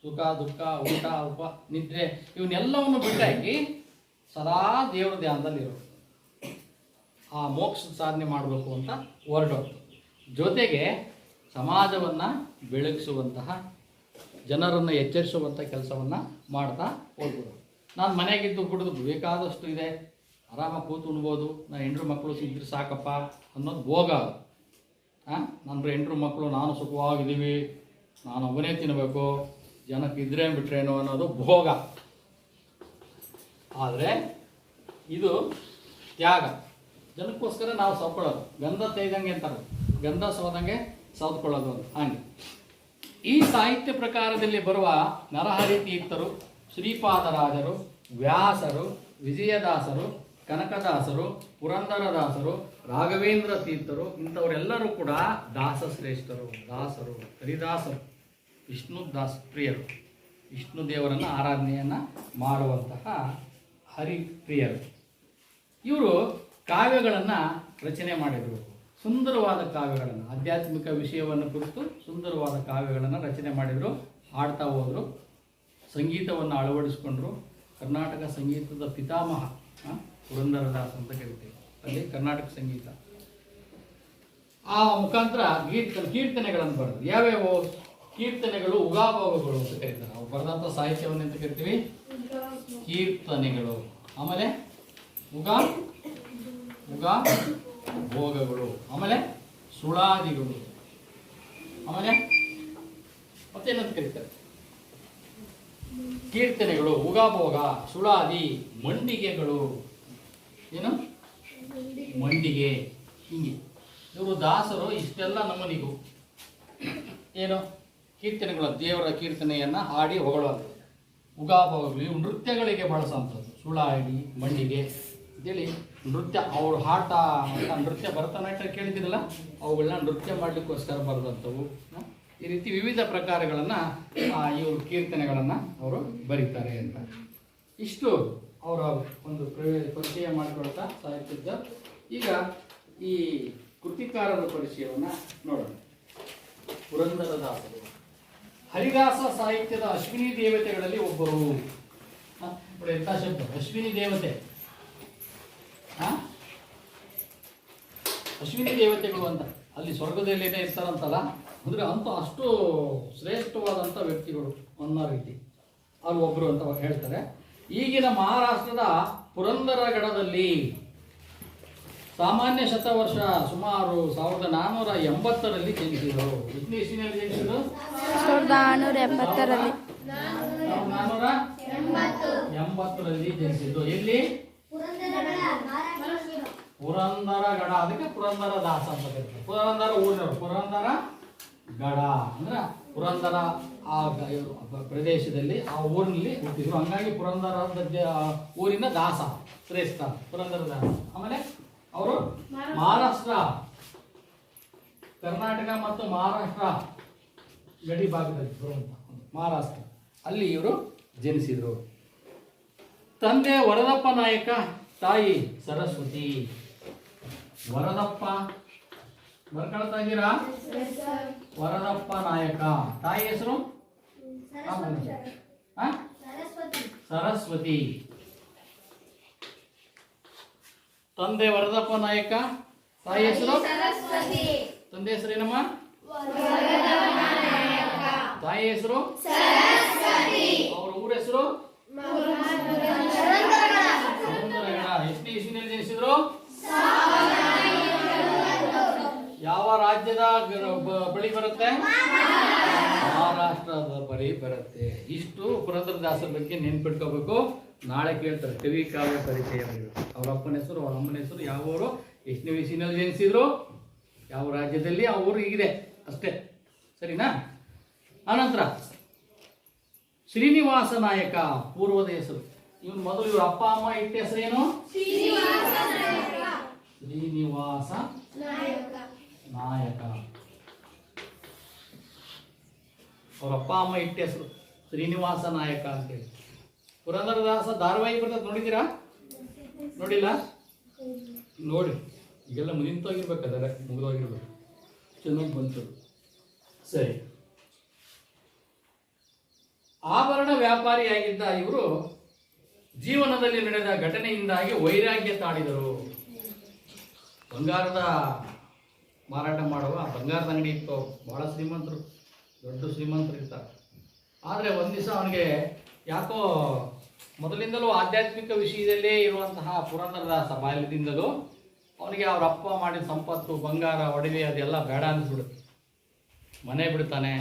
ಸುಖ ದುಃಖ, ಊಟ ನಿದ್ರೆ ಇವನ್ನೆಲ್ಲವನ್ನು ಬಿಟ್ಟಾಕಿ ಸದಾ ದೇವರ ಧ್ಯಾನದಲ್ಲಿರು, ಆ ಮೋಕ್ಷ ಸಾಧನೆ ಮಾಡಬೇಕು ಅಂತ ಹೊರಡೋದು. ಜೊತೆಗೆ ಸಮಾಜವನ್ನು ಬೆಳಗಿಸುವಂತಹ, ಜನರನ್ನು ಎಚ್ಚರಿಸುವಂಥ ಕೆಲಸವನ್ನು ಮಾಡ್ತಾ ಹೋಗ್ಬೋದು. ನಾನು ಮನೆಗಿದ್ದು ಕುಡಿದು ಬೇಕಾದಷ್ಟು ಇದೆ, ಆರಾಮಾಗಿ ಕೂತು ಉಣ್ಬೋದು, ನಾನು ಹೆಂಡ್ರು ಮಕ್ಕಳು ಇದ್ರೆ ಸಾಕಪ್ಪ ಅನ್ನೋದು ಭೋಗ. ನನ್ನ ಹೆಂಡ್ರು ಮಕ್ಕಳು ನಾನು ಸುಖವಾಗಿದ್ದೀವಿ, ನಾನು ಒಬ್ಬನೇ ತಿನ್ನಬೇಕು, ಜನಕ್ಕೆ ಇದ್ರೆ ಬಿಟ್ರೇನೋ ಅನ್ನೋದು ಭೋಗ. ಆದರೆ ಇದು ತ್ಯಾಗ. ಜನಕ್ಕೋಸ್ಕರ ನಾವು ಸೌಕೊಳ್ಳೋದು, ಗಂಧ ತೆಯ್ದಂಗೆ ಅಂತಾರೆ, ಗಂಧ ಸೋದಂಗೆ ಸೌದ್ಕೊಳ್ಳೋದು ಅಂತ. ಹಾಗೆ ಈ ಸಾಹಿತ್ಯ ಪ್ರಕಾರದಲ್ಲಿ ಬರುವ ನರಹರಿ ತೀರ್ಥರು, ಶ್ರೀಪಾದರಾಜರು, ವ್ಯಾಸರು, ವಿಜಯದಾಸರು, ಕನಕದಾಸರು, ಪುರಂದರದಾಸರು, ರಾಘವೇಂದ್ರ ತೀರ್ಥರು, ಇಂಥವರೆಲ್ಲರೂ ಕೂಡ ದಾಸಶ್ರೇಷ್ಠರು, ದಾಸರು, ಹರಿದಾಸರು, ವಿಷ್ಣು ದಾಸ ಪ್ರಿಯರು, ವಿಷ್ಣು ದೇವರನ್ನು ಆರಾಧನೆಯನ್ನು ಮಾಡುವಂತಹ ಹರಿಪ್ರಿಯರು. ಇವರು ಕಾವ್ಯಗಳನ್ನು ರಚನೆ ಮಾಡಿದರು. ಸುಂದರವಾದ ಕಾವ್ಯಗಳನ್ನು, ಆಧ್ಯಾತ್ಮಿಕ ವಿಷಯವನ್ನು ಕುರಿತು ಸುಂದರವಾದ ಕಾವ್ಯಗಳನ್ನು ರಚನೆ ಮಾಡಿದರು. ಹಾಡ್ತಾ ಹೋದರು, ಸಂಗೀತವನ್ನು ಅಳವಡಿಸಿಕೊಂಡ್ರು. ಕರ್ನಾಟಕ ಸಂಗೀತದ ಪಿತಾಮಹ ಪುರಂದರದಾಸ ಅಂತ ಕರಿತೀವಿ, ಅಲ್ಲಿ ಕರ್ನಾಟಕ ಸಂಗೀತ. ಆ ಮುಖಾಂತರ ಕೀರ್ತನೆಗಳನ್ನು ಬರೆದ್ರು. ಯಾವ್ಯಾವ ಕೀರ್ತನೆಗಳು? ಉಗಾಭೋಗಗಳು ಅಂತ ಕರೀತಾರೆ. ಅವ್ರು ಬರೆದಂಥ ಸಾಹಿತ್ಯವನ್ನು ಅಂತ ಕರಿತೀವಿ ಕೀರ್ತನೆಗಳು. ಆಮೇಲೆ ಉಗಾ ಭೋಗಗಳು, ಆಮೇಲೆ ಸುಳಾದಿಗಳು, ಆಮೇಲೆ ಮತ್ತೇನಂತ ಕರೀತಾರೆ? ಕೀರ್ತನೆಗಳು, ಉಗಾಭೋಗ, ಸುಳಾದಿ, ಮಂಡಿಗೆಗಳು. ಏನು ಮಂಡಿಗೆ? ಹಿಂಗೆ ಇವರು ದಾಸರು ಇಷ್ಟೆಲ್ಲ ನಮ್ಮನಿಗೂ ಏನು ಕೀರ್ತನೆಗಳು, ದೇವರ ಕೀರ್ತನೆಯನ್ನು ಹಾಡಿ ಹೊಗಳೋದು. ಉಗಾಭೋಗಗಳು ಇವು ನೃತ್ಯಗಳಿಗೆ ಬಳಸುವಂಥದ್ದು. ಸುಳಾಡಿ, ಮಂಡಿಗೆ, ಅಂತೇಳಿ ನೃತ್ಯ ಅವ್ರ ಆಟ ನೃತ್ಯ ಭರತನಾಟ್ಯ ಕೇಳಿದಿರಲ್ಲ, ಅವುಗಳನ್ನ ನೃತ್ಯ ಮಾಡಲಿಕ್ಕೋಸ್ಕರ ಬರೆದಂಥವು. ಈ ರೀತಿ ವಿವಿಧ ಪ್ರಕಾರಗಳನ್ನು ಇವರು ಕೀರ್ತನೆಗಳನ್ನು ಅವರು ಬರೀತಾರೆ ಅಂತ. ಇಷ್ಟು ಅವರ ಒಂದು ಪರಿಚಯ ಮಾಡಿಕೊಳ್ತಾ ಸಾಹಿತ್ಯದ. ಈಗ ಈ ಕೃತಿಕಾರರ ಪರಿಚಯವನ್ನು ನೋಡೋಣ. ಪುರಂದರದಾಸರು ಹರಿದಾಸ ಸಾಹಿತ್ಯದ ಅಶ್ವಿನಿ ದೇವತೆಗಳಲ್ಲಿ ಒಬ್ಬರು. ಎಂಥ ಶಬ್ದ, ಅಶ್ವಿನಿ ದೇವತೆ. ಅಶ್ವಿನಿ ದೇವತೆಗಳು ಅಂತ ಅಲ್ಲಿ ಸ್ವರ್ಗದಲ್ಲೇನೇ ಇರ್ತಾರಂತಲ್ಲ, ಅಂದರೆ ಅಂತ ಅಷ್ಟು ಶ್ರೇಷ್ಠವಾದಂಥ ವ್ಯಕ್ತಿಗಳು ಅನ್ನೋ ರೀತಿ ಅವ್ರು ಒಬ್ಬರು ಅಂತ ಹೇಳ್ತಾರೆ. ಈಗಿನ ಮಹಾರಾಷ್ಟ್ರದ ಪುರಂದರಗಡದಲ್ಲಿ ಸಾಮಾನ್ಯ ಶತವರ್ಷ ಸುಮಾರು 1480ರಲ್ಲಿ ಜನಿಸಿದರು. ಎಷ್ಟು ಇಸ್ವಿನಲ್ಲಿ ಜನಿಸಿದರು? 1480ರಲ್ಲಿ ಜನಿಸಿದ್ದು. ಎಲ್ಲಿ? ಪುರಂದರಗಡ. ಅದಕ್ಕೆ ಪುರಂದರ ದಾಸ ಅಂತ ಕರೀತಾರೆ. ಪುರಂದರ ಊರಿನವರು, ಪುರಂದರ ಗಡ ಅಂದ್ರೆ ಪುರಂದರ ಆ ಪ್ರದೇಶದಲ್ಲಿ ಆ ಊರಿನಲ್ಲಿ ಹುಟ್ಟಿದ್ರು. ಹಂಗಾಗಿ ಪುರಂದರ ಊರಿನ ದಾಸ, ಶ್ರೇಷ್ಠ ಪುರಂದರ ದಾಸ. ಆಮೇಲೆ ಅವರು ಮಹಾರಾಷ್ಟ್ರ, ಕರ್ನಾಟಕ ಮತ್ತು ಮಹಾರಾಷ್ಟ್ರ ಗಡಿ ಭಾಗದಲ್ಲಿ ಬರುವಂತ ಮಹಾರಾಷ್ಟ್ರ, ಅಲ್ಲಿ ಇವರು ಜನಿಸಿದರು. ತಂದೆ ವರದಪ್ಪ ನಾಯಕ, ತಾಯಿ ಸರಸ್ವತಿ. ವರದಪ್ಪ ಬರ್ಕೊಳ್ತಾ ಇದ್ದೀರಾ? ವರದಪ್ಪ ನಾಯಕ. ತಾಯಿ ಹೆಸರು ಸರಸ್ವತಿ. ತಂದೆ ವರದಪ್ಪ ನಾಯಕ, ತಾಯಿ ಹೆಸರು ತಂದೆ ಹೆಸರು ಏನಮ್ಮ? ತಾಯಿ ಹೆಸರು ಅವ್ರ ಊರ ಹೆಸರು ಎಷ್ಟನೇ ಇಸ್ವಿನಲ್ಲಿ ಜನಿಸಿದ್ರು? ಯಾವ ರಾಜ್ಯದ ಬಳಿ ಬರುತ್ತೆ? ಮಹಾರಾಷ್ಟ್ರದ ಬಳಿ ಬರುತ್ತೆ. ಇಷ್ಟು ಪುರಂದರದಾಸರ ಬಗ್ಗೆ ನೆನ್ಪಿಟ್ಕೋಬೇಕು. ನಾಳೆ ಕೇಳ್ತಾರೆ ಕವಿ ಕಾವ್ಯ ಪರಿಚಯ. ಅವ್ರ ಅಪ್ಪನ ಹೆಸರು, ಅವ್ರ ಅಮ್ಮನ ಹೆಸರು, ಯಾವ ಊರು, ಎಷ್ಟನೇ ಇಸ್ವಿನಲ್ಲಿ ಜನಿಸಿದ್ರು, ಯಾವ ರಾಜ್ಯದಲ್ಲಿ ಆ ಊರು ಹೀಗಿದೆ ಅಷ್ಟೇ. ಸರಿನಾ? ಅನಂತರ ಶ್ರೀನಿವಾಸ ನಾಯಕ ಪೂರ್ವದ ಹೆಸರು. ಇವನು ಮೊದಲು ಇವ್ರ ಅಪ್ಪ ಅಮ್ಮ ಇಟ್ಟ ಹೆಸರೇನು? ಶ್ರೀನಿವಾಸ ನಾಯಕ. ಅವ್ರ ಅಪ್ಪ ಅಮ್ಮ ಇಟ್ಟ ಹೆಸರು ಶ್ರೀನಿವಾಸ ನಾಯಕ ಅಂತೇಳಿ. ಪುರಂದರದಾಸ ಧಾರಾವಾಹಿ ಬರ್ತದೆ, ನೋಡಿದ್ದೀರಾ? ನೋಡಿಲ್ಲ? ನೋಡಿ, ಈಗೆಲ್ಲ ನಿಂತೋಗಿರ್ಬೇಕಾದ್ರೆ ಮುಗಿದೋಗಿರ್ಬೇಕು. ಚೆನ್ನಾಗಿ ಬಂತು. ಸರಿ. ಆಭರಣ ವ್ಯಾಪಾರಿಯಾಗಿದ್ದ ಇವರು ಜೀವನದಲ್ಲಿ ನಡೆದ ಘಟನೆಯಿಂದಾಗಿ ವೈರಾಗ್ಯ ತಾಳಿದರು. ಬಂಗಾರದ ಮಾರಾಟ ಮಾಡುವ ಬಂಗಾರದ ಅಂಗಡಿ ಇತ್ತು. ಬಹಳ ಶ್ರೀಮಂತರು, ದೊಡ್ಡ ಶ್ರೀಮಂತರು ಇರ್ತಾರೆ. ಆದರೆ ಒಂದು ದಿವಸ ಅವನಿಗೆ ಯಾಕೋ ಮೊದಲಿಂದಲೂ ಆಧ್ಯಾತ್ಮಿಕ ವಿಷಯದಲ್ಲೇ ಇರುವಂತಹ ಪುರಂದರದಾಸ ಬಾಲ್ಯದಿಂದಲೂ ಅವನಿಗೆ ಅವ್ರ ಅಪ್ಪ ಮಾಡಿದ ಸಂಪತ್ತು, ಬಂಗಾರ, ಒಡವೆ ಅದೆಲ್ಲ ಬೇಡ ಅನ್ನಿಸ್ಬಿಡುತ್ತೆ. ಮನೆ ಬಿಡ್ತಾನೆ,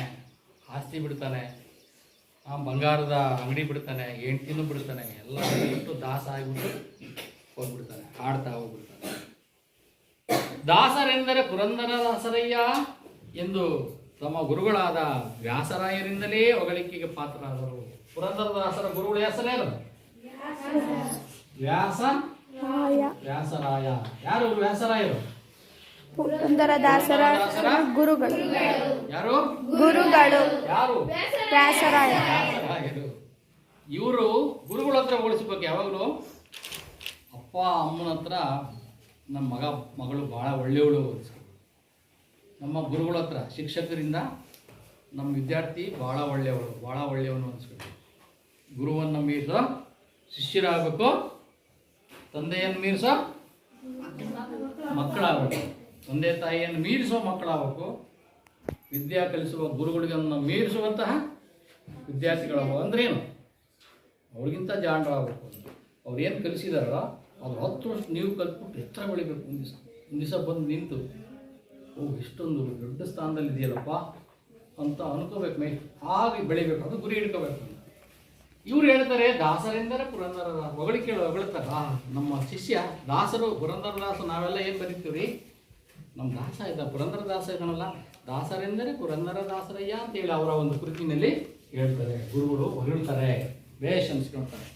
ಆಸ್ತಿ ಬಿಡ್ತಾನೆ, ಬಂಗಾರದ ಅಂಗಡಿ ಬಿಡ್ತಾನೆ, ಹೆಂಡ್ತಿನೂ ಬಿಡ್ತಾನೆ, ಎಲ್ಲ ಬಿಟ್ಟು ದಾಸ ಆಗಿಬಿಟ್ಟು ಹೋಗ್ಬಿಡ್ತಾನೆ, ಹಾಡ್ತಾ ಹೋಗ್ಬಿಡ್ತಾನೆ. ದಾಸರೆಂದರೆ ಪುರಂದರದಾಸರಯ್ಯ ಎಂದು ತಮ್ಮ ಗುರುಗಳಾದ ವ್ಯಾಸರಾಯರಿಂದಲೇ ಹೊಗಳಿಕೆಗೆ ಪಾತ್ರರಾದರು. ಪುರಂದರದಾಸರ ಗುರುಗಳ ಹೆಸರೇನು? ವ್ಯಾಸರಾಯ. ಯಾರು ವ್ಯಾಸರಾಯರು? ಪುರಂದರದಾಸರ ಗುರುಗಳು. ಯಾರು? ಗುರುಗಳು. ಯಾರು? ವ್ಯಾಸರಾಯರು. ಇವರು ಗುರುಗಳ ಹತ್ರ ಹೋಲಿಸ್ಬೇಕು. ಯಾವಾಗಲೂ ಅಪ್ಪ ಅಮ್ಮನ ಹತ್ರ ನಮ್ಮ ಮಗಳು ಭಾಳ ಒಳ್ಳೆಯವಳು ಹೋಲಿಸ್ಬೇಕು. ನಮ್ಮ ಗುರುಗಳ ಹತ್ರ, ಶಿಕ್ಷಕರಿಂದ ನಮ್ಮ ವಿದ್ಯಾರ್ಥಿ ಭಾಳ ಒಳ್ಳೆಯವನು ಅನಿಸ್ಬೇಕು. ಗುರುವನ್ನು ಮೀರಿಸೋ ಶಿಷ್ಯರಾಗಬೇಕು, ತಂದೆಯನ್ನು ಮೀರಿಸೋ ಮಕ್ಕಳಾಗಬೇಕು, ತಂದೆ ತಾಯಿಯನ್ನು ಮೀರಿಸೋ ಮಕ್ಕಳಾಗಬೇಕು, ವಿದ್ಯಾ ಕಲಿಸುವ ಗುರುಗಳಿಗನ್ನು ಮೀರಿಸುವಂತಹ ವಿದ್ಯಾರ್ಥಿಗಳಾಗಬೇಕು. ಅಂದ್ರೇನು? ಅವ್ರಿಗಿಂತ ಜಾಣರಾಗಬೇಕು. ಅವ್ರು ಏನು ಕಲಿಸಿದಾರೋ ಅದು 10 ವರ್ಷ ನೀವು ಕಲ್ತ್ಬಿಟ್ಟು ಎತ್ತರ ಬೆಳಿಬೇಕು. ಒಂದು ದಿವಸ ಬಂದು ನಿಂತು, ಇಷ್ಟೊಂದು ದೊಡ್ಡ ಸ್ಥಾನದಲ್ಲಿ ಇದೆಯಲ್ಲಪ್ಪ ಅಂತ ಅನ್ಕೋಬೇಕು. ಮೈ ಆಗಿ ಬೆಳಿಬೇಕು, ಅದು ಗುರಿ ಇಟ್ಕೋಬೇಕು. ಇವ್ರು ಹೇಳ್ತಾರೆ ದಾಸರೆಂದರೆ ಪುರಂದರದಾಸ. ಹೊಗಳ್ತಾರೆ. ನಮ್ಮ ಶಿಷ್ಯ ದಾಸರು, ಪುರಂದರದಾಸ. ನಾವೆಲ್ಲ ಏನು ಬರೀತೀವಿ? ನಮ್ಮ ದಾಸ ಇದ್ದ, ಪುರಂದರದಾಸ ಇದ್ದಾನಲ್ಲ, ದಾಸರೆಂದರೆ ಪುರಂದರದಾಸರಯ್ಯ ಅಂತೇಳಿ ಅವರ ಒಂದು ಕೃತಿನಲ್ಲಿ ಹೇಳ್ತಾರೆ. ಗುರುಗಳು ಹೊಗಳ್ತಾರೆ, ಬೇಷ್ ಅನ್ಸ್ಕೊಳ್ತಾರೆ.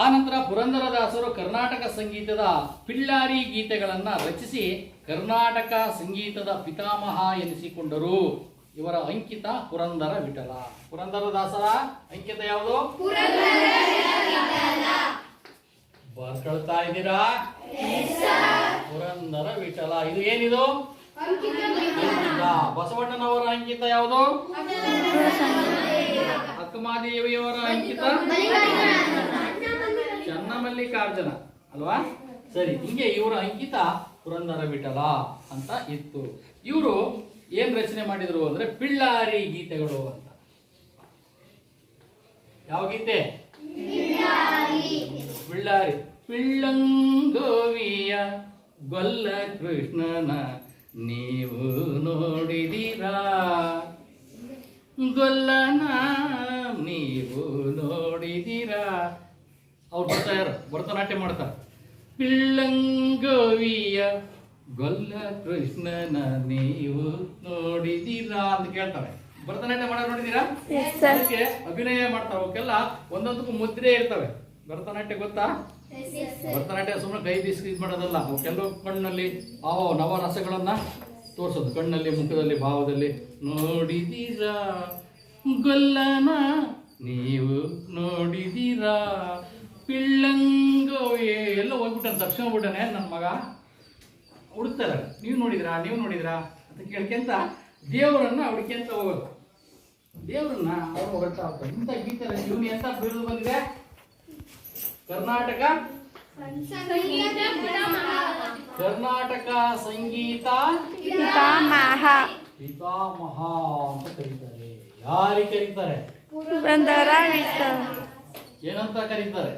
ಆನಂತರ ಪುರಂದರದಾಸರು ಕರ್ನಾಟಕ ಸಂಗೀತದ ಪಿಳ್ಳಾರಿ ಗೀತೆಗಳನ್ನು ರಚಿಸಿ ಕರ್ನಾಟಕ ಸಂಗೀತದ ಪಿತಾಮಹ ಎನಿಸಿಕೊಂಡರು. ಇವರ ಅಂಕಿತ ಪುರಂದರ ವಿಠಲ. ಪುರಂದರದಾಸರ ಅಂಕಿತ ಯಾವುದು? ಬರ್ಕೊಳ್ತಾ ಇದ್ದೀರಾ? ಪುರಂದರ ವಿಠಲ. ಇದು ಏನಿದು? ಅಂಕಿತ. ಬಸವಣ್ಣನವರ ಅಂಕಿತ ಯಾವುದು? ಅಕ್ಕಮಾದೇವಿಯವರ ಅಂಕಿತ ಚನ್ನಮಲ್ಲಿಕಾರ್ಜುನ ಅಲ್ವಾ? ಸರಿ, ಹಿಂಗೆ ಇವರ ಅಂಕಿತ ಪುರಂದರ ವಿಠಲ ಅಂತ ಇತ್ತು. ಇವರು ಏನ್ ರಚನೆ ಮಾಡಿದ್ರು ಅಂದ್ರೆ ಪಿಳ್ಳಾರಿ ಗೀತೆಗಳು ಅಂತ. ಯಾವ ಗೀತೆ? ಪಿಳ್ಳಾರಿ. ಪಿಳ್ಳಂಗೋವಿಯ ಗೊಲ್ಲ ಕೃಷ್ಣನ ನೀವು ನೋಡಿದಿರಾ, ಗೊಲ್ಲನ ನೀವು ನೋಡಿದಿರಾ. ಅವ್ರು ಬರ್ತಾರೆ, ಭರತನಾಟ್ಯ ಮಾಡ್ತಾರೆ. ಪಿಳ್ಳಂಗೋವಿಯ ಗೊಲ್ಲ ಕೃಷ್ಣನ ನೀವು ನೋಡಿದಿರಾ ಅಂತ ಕೇಳ್ತಾರೆ. ಭರತನಾಟ್ಯ ಮಾಡೋದು ನೋಡಿದೀರಾ? ಅದಕ್ಕೆ ಅಭಿನಯ ಮಾಡ್ತಾರೆ. ಅವಕ್ಕೆಲ್ಲ ಒಂದೊಂದಕ್ಕೂ ಮುದ್ರೆ ಇರ್ತವೆ. ಭರತನಾಟ್ಯ ಗೊತ್ತಾ? ಭರತನಾಟ್ಯ ಸುಮ್ಮನೆ ಕೈ ಬೀಸಿ ಮಾಡೋದಲ್ಲ. ಅವಕ್ಕೆಲ್ಲೂ ಕಣ್ಣಲ್ಲಿ ನವರಸಗಳನ್ನ ತೋರಿಸೋದು, ಕಣ್ಣಲ್ಲಿ, ಮುಖದಲ್ಲಿ, ಭಾವದಲ್ಲಿ. ನೋಡಿದೀರಾ ಗೊಲ್ಲನ ನೀವು ನೋಡಿದೀರಾ, ಪಿಳ್ಳಂಗೋವಿಯ ಎಲ್ಲ ಹೋಗ್ಬಿಟ್ಟ ದಕ್ಷಿಣ ಬಿಟ್ಟನೆ ನನ್ನ ಮಗ ಹುಡುಕ್ತಾರೆ. ನೀವು ನೋಡಿದ್ರಾ ಅಂತ ಕೇಳ್ಕೊಂತ ದೇವರನ್ನ ಹುಡುಕ್ಯಂತ ಹೋಗೋದು. ದೇವರನ್ನ ಅವರು ಹೊರಡ್ತಾ ಹೋಗ್ತಾರೆ. ಇಂಥ ಗೀತೆ ಇವನು ಎಂತ ಬಿರುದು ಬಂದಿದೆ? ಕರ್ನಾಟಕ ಸಂಗೀತ ಪಿತಾಮಹ ಅಂತ ಕರೀತಾರೆ. ಯಾರಿಗೆ ಕರೀತಾರೆ? ಪುರಂದರ ವಿಠಲ. ಏನಂತ ಕರೀತಾರೆ?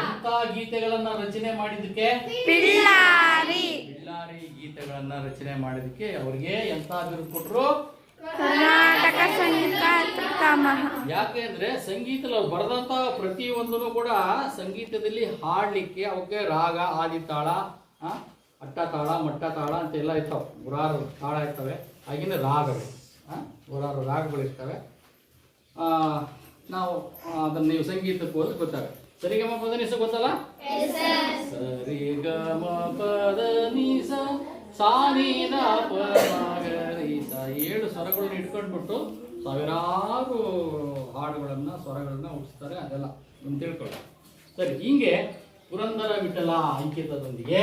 ಎಂತ ಗೀತೆಗಳನ್ನ ರಚನೆ ಮಾಡಿದಕ್ಕೆ? ಪಿಳ್ಳಾರಿ ಗೀತೆಗಳನ್ನ ರಚನೆ ಮಾಡಿದಕ್ಕೆ ಅವ್ರಿಗೆ ಎಂತ ಬಿರುದು ಕೊಟ್ರು? ಕರ್ನಾಟಕ ಸಂಗೀತ ಪಿತಾಮಹ. ಯಾಕೆ ಅಂದ್ರೆ ಸಂಗೀತದಲ್ಲಿ ಅವ್ರು ಬರೆದಂತ ಪ್ರತಿಯೊಂದನ್ನು ಕೂಡ ಸಂಗೀತದಲ್ಲಿ ಹಾಡ್ಲಿಕ್ಕೆ ಅವಕ್ಕೆ ರಾಗ, ಆದಿತಾಳ, ಅಟ್ಟತಾಳ, ಮಟ್ಟತಾಳ ಅಂತೆಲ್ಲ ಇರ್ತಾವೆ. ನೂರಾರು ತಾಳ ಇರ್ತವೆ. ಹಾಗೇನೆ ರಾಗಗಳು, ನೂರಾರು ರಾಗಗಳು ಇರ್ತವೆ. ನಾವು ಅದನ್ನ ನೀವು ಸಂಗೀತಕ್ಕೆ ಹೋದ್ರೆ ಗೊತ್ತಾಗುತ್ತೆ. ಸರಿಗಮ ಪದ ನಿಸ ಗೊತ್ತಲ್ಲ? ಸರಿಗಮ ಪದ ನಿಸ ಸಾನಿದ ಪಗರಿಸ 7 ಸ್ವರಗಳನ್ನ ಇಟ್ಕೊಂಡ್ಬಿಟ್ಟು ಸಾವಿರಾರು ಹಾಡುಗಳನ್ನ, ಸ್ವರಗಳನ್ನ ಹುಟ್ಟಿಸ್ತಾರೆ. ಅದೆಲ್ಲ ಒಂದು ತಿಳ್ಕೊಳ್ಳಿ. ಸರಿ, ಹಿಂಗೆ ಪುರಂದರ ವಿಠಲ ಅಂಕಿತದೊಂದಿಗೆ